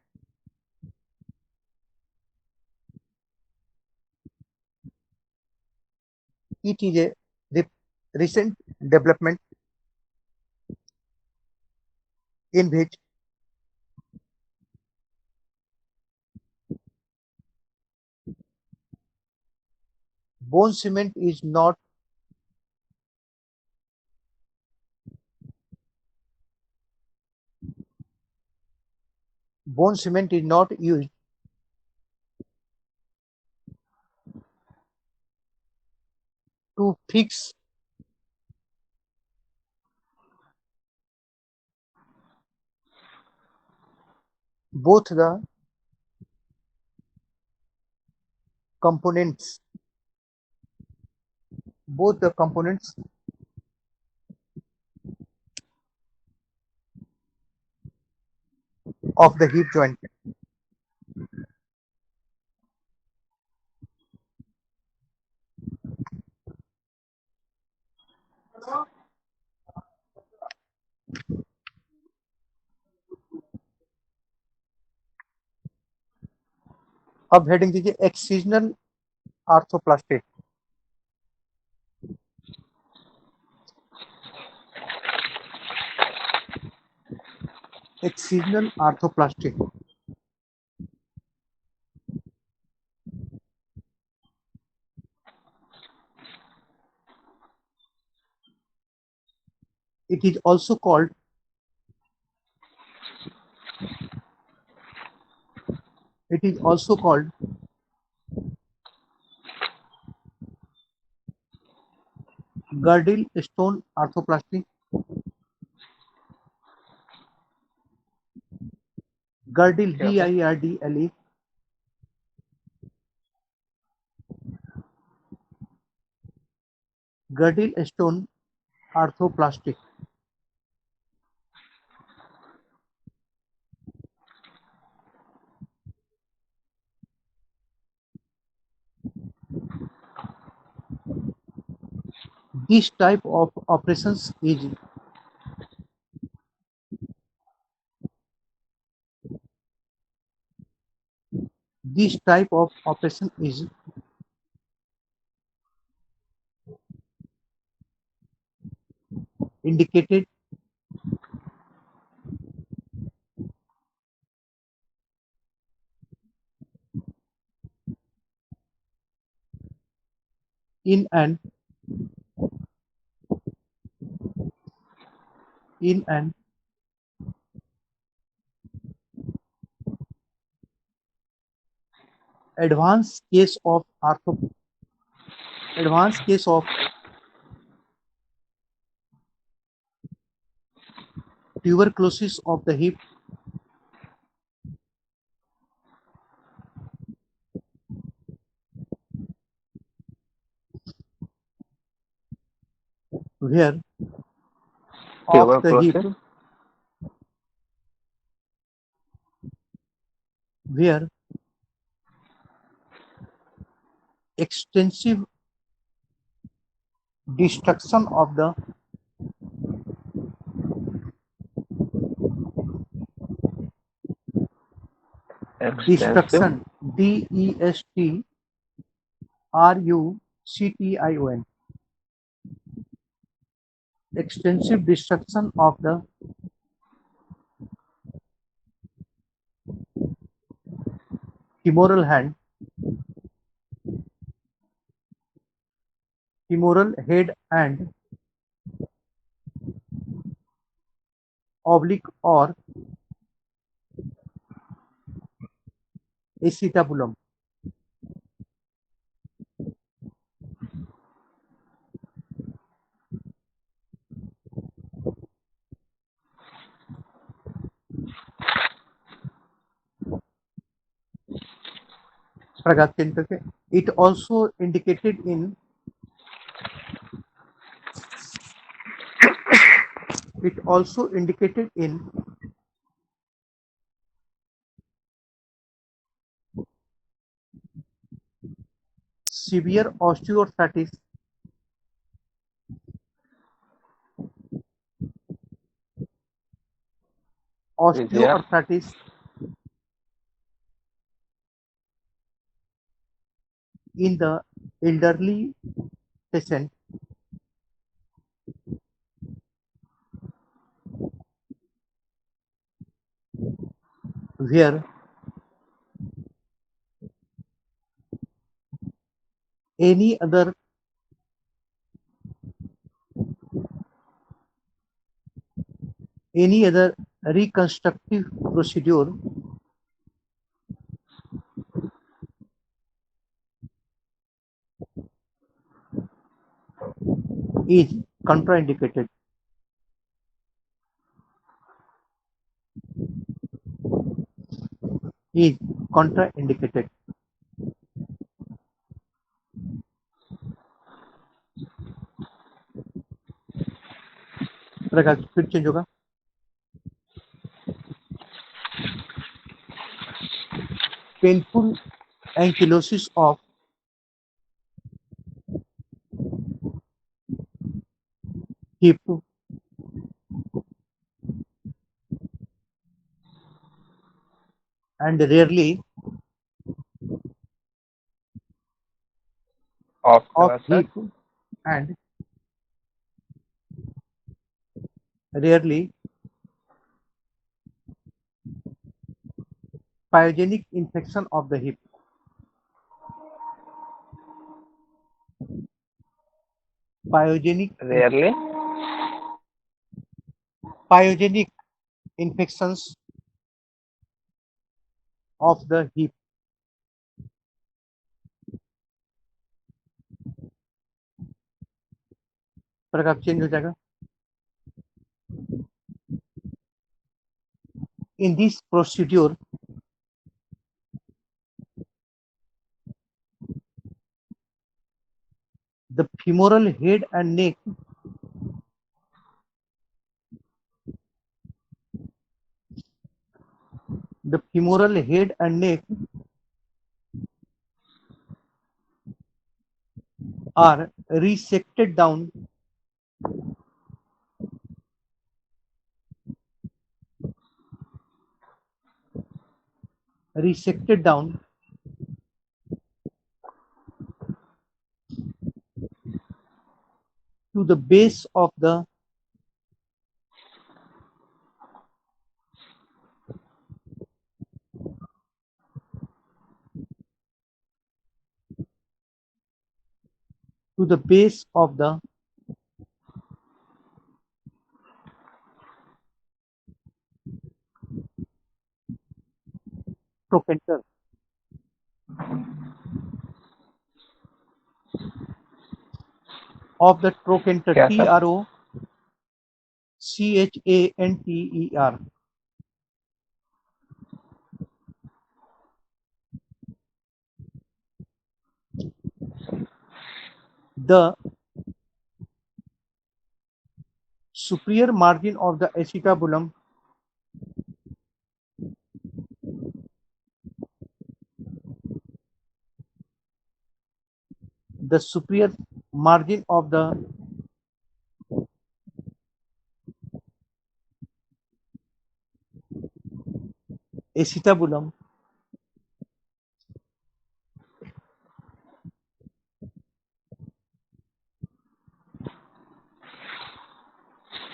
recent development in which bone cement is not used to fix both the components of the hip joint. अब heading दीजिए excisional arthroplasty. Excisional arthroplasty it is also called girdle stone arthroplasty. Girdle, Girdle, girdle stone arthroplasty. This type of operations is indicated in an advanced case of tuberculosis of the hip, where of the hip tuberculosis where extensive destruction of the Extensive. DESTRUCTION, extensive destruction of the femoral hand, femoral head and oblique or acetabulum. प्रघात केंद्र के it also indicated in severe osteoarthritis in the elderly patient where any other reconstructive procedure is contraindicated. Is contraindicated. प्रकाश फिर change होगा. Painful ankylosis of hip and rarely Of of sir. hip and rarely pyogenic infection of the hip. Pyogenic Rarely. pyogenic infections of the hip. Prakash change हो जाएगा. In this procedure, the femoral head and neck are resected down to the base of the trochanter. Of the trochanter, क्या sir? TROCHANTER. The superior margin of the acetabulum the superior margin of the acetabulum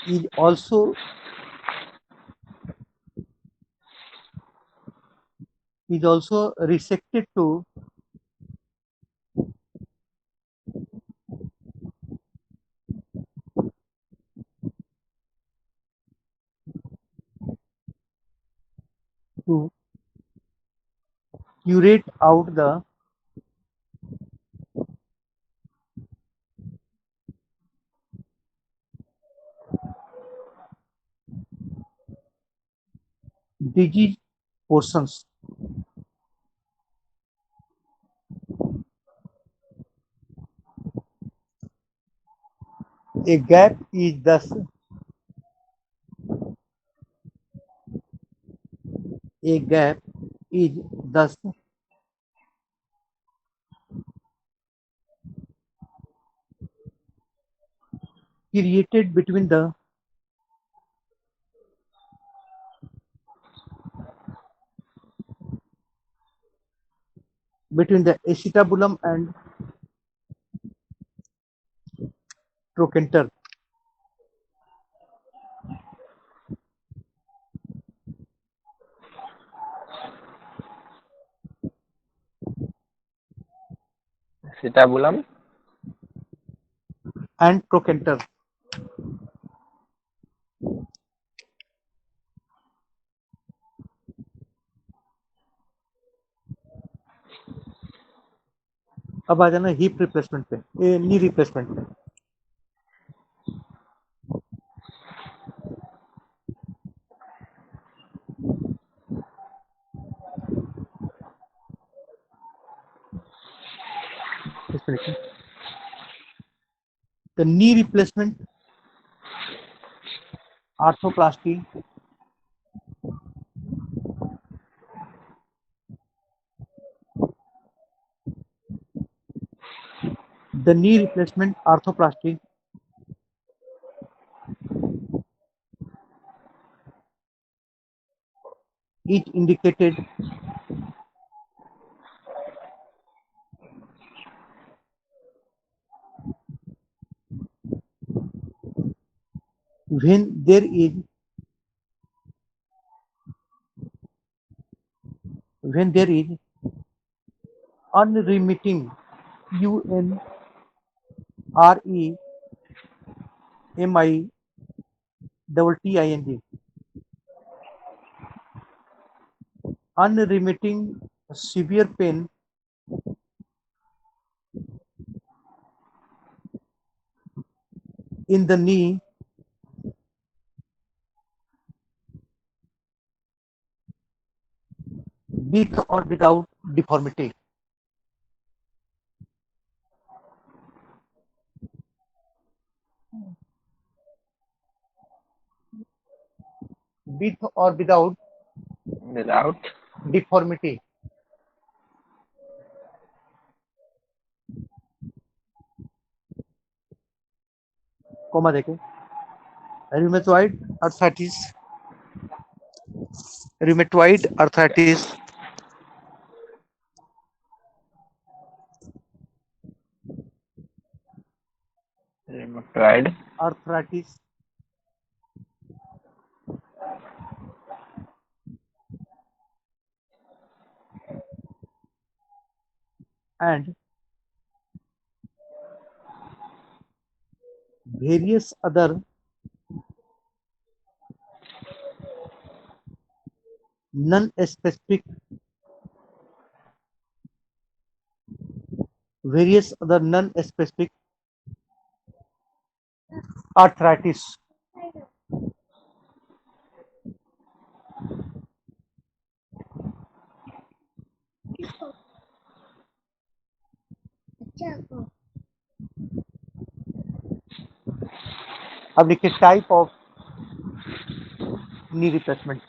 is also resected to curate out the disease portions. A gap is thus created between the acetabulum and trochanter. Acetabulum and trochanter. अब आ जाना hip replacement पे, knee replacement पे। The knee replacement arthroplasty is indicated when there is unremitting UNREMITTING unremitting severe pain in the knee with or without deformity. With or without without deformity. Comma देखे rheumatoid arthritis rheumatoid arthritis rheumatoid arthritis and various other non-specific arthritis. अब लिखिए type of knee replacement.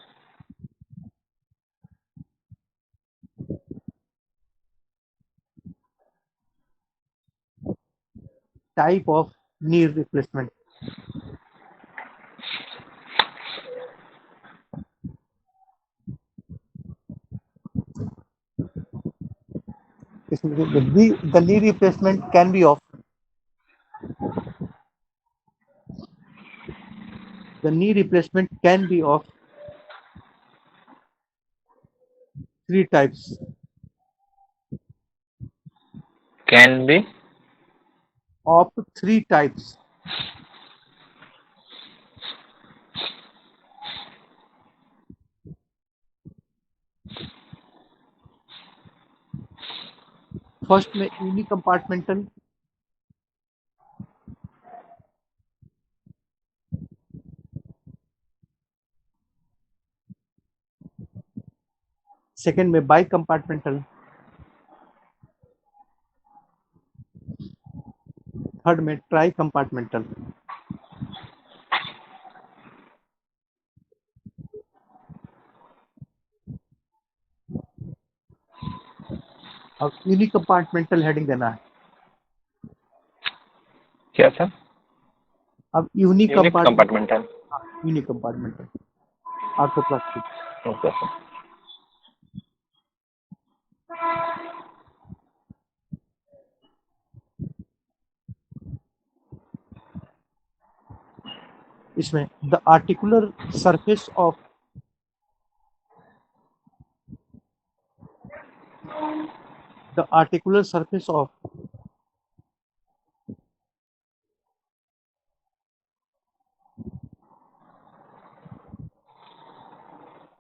type of knee replacement? The knee replacement can be of three types. Can be. Of three types. First में unicompartmental, second में bicompartmental, third में tricompartmental. अब unicompartmental heading देना है। क्या sir? अब compartmental. Unicompartmental arthroplasty. Okay sir. इसमें the articular surface of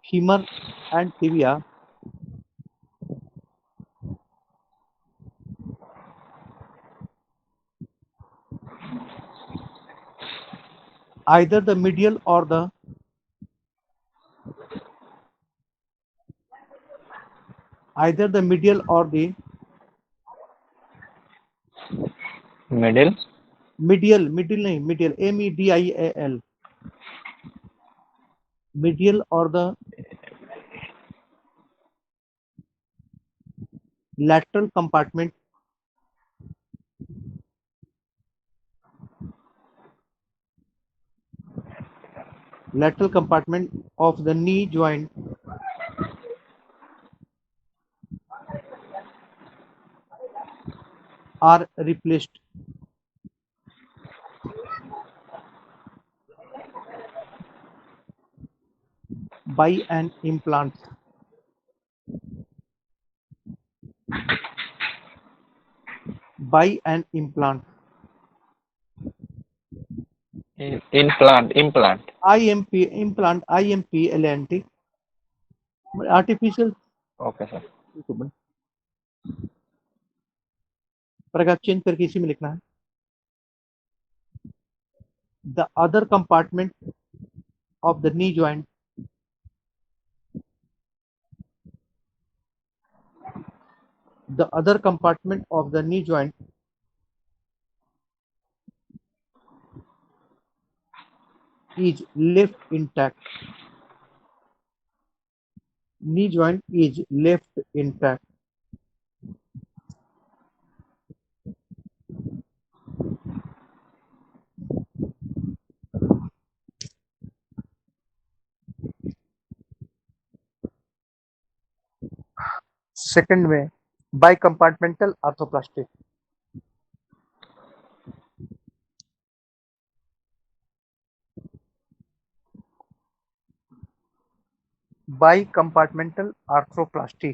femur and tibia either the medial or the middle. medial नहीं, medial, MEDIAL, medial or the lateral compartment of the knee joint are replaced by an implant. Implant. IMPLANT, artificial. Okay sir. पर आप change करके इसी में लिखना है। The other compartment of the knee joint is left intact. Knee joint is left intact. Second में bicompartmental arthroplasty. Bicompartmental arthroplasty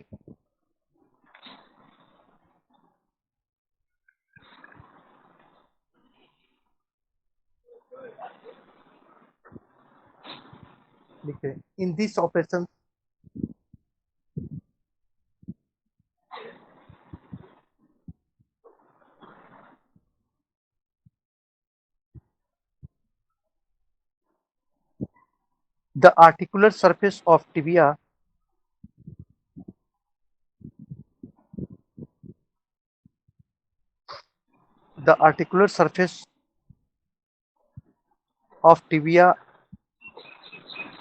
लिखे। In this operation the articular surface of tibia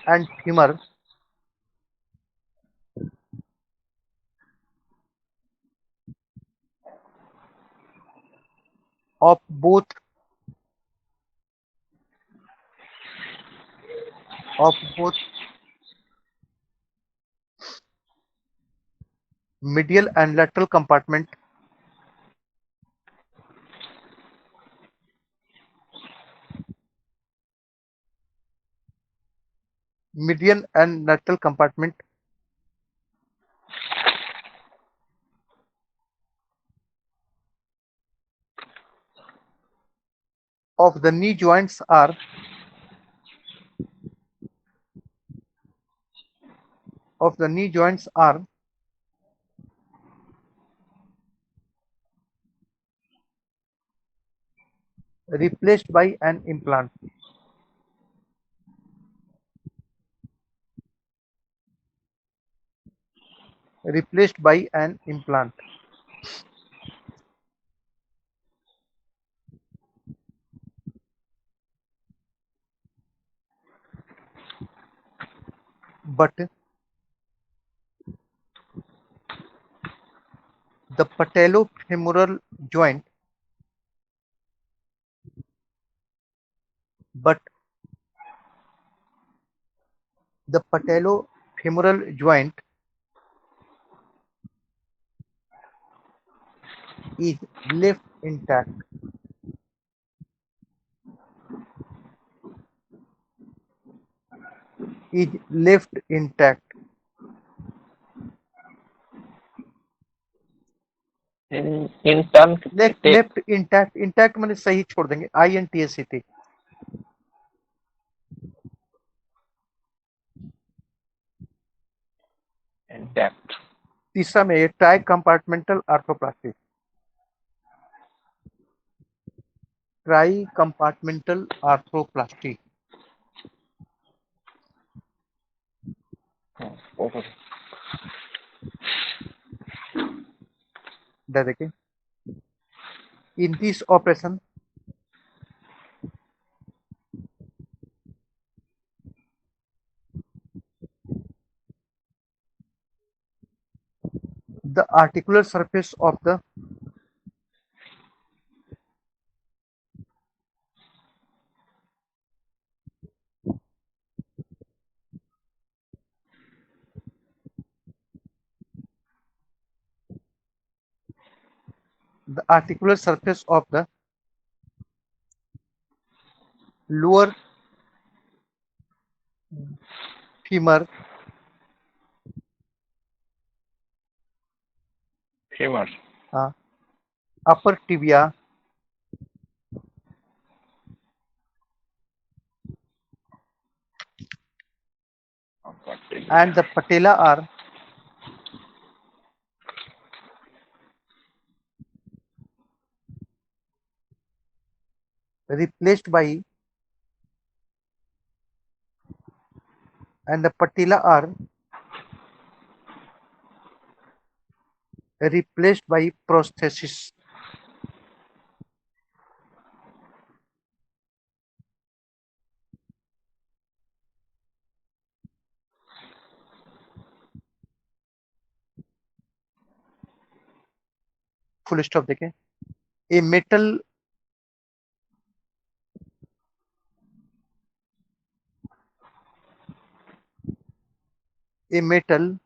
and femur of both medial and lateral compartment median and lateral compartment of the knee joints are replaced by an implant. Replaced by an implant. But the patellofemoral joint is left intact. Is left intact. in term left intact. Intact मैंने सही छोड़ देंगे, INTACT. intact. तीसरा में try compartmental arthroplasty. Try compartmental arthroplasty. Okay. देखिए, in this operation the articular surface of the lower femur Femur. upper tibia and the patella are replaced by prosthesis. Full stop देखें. A metal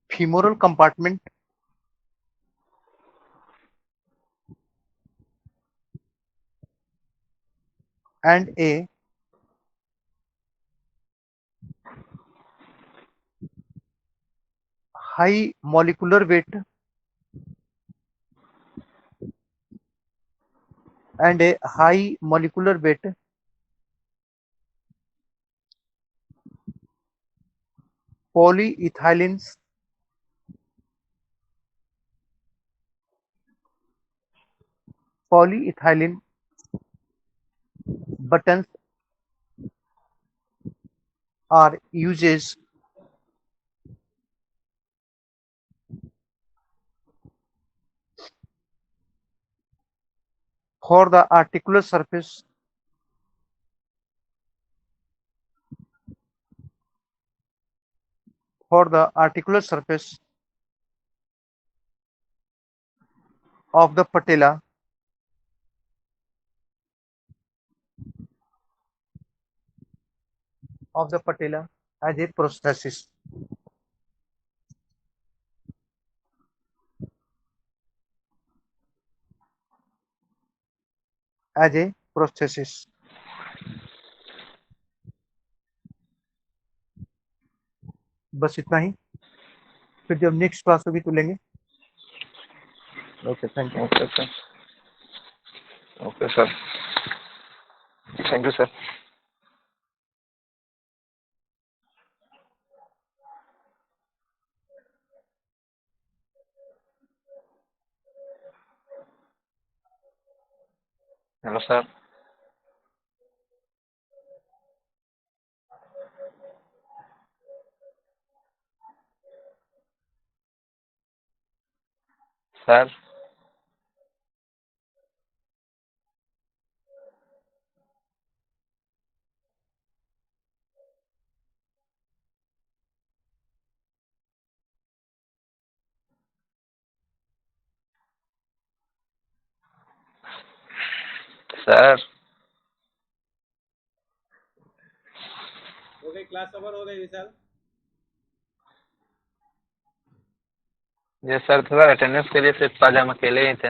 femoral compartment and a high molecular weight polyethylene buttons are uses for the articular surface of the patella of the patella as a prosthesis. As a prosthesis. बस इतना ही, फिर जब next class होगी तो लेंगे। Okay, thank you. Okay sir, okay sir, thank you sir. Hello sir. Sir sir हो गई class over, हो गई विशाल? ये सर थोड़ा अटेंडेंस के लिए सिर्फ आज हम अकेले ही थे।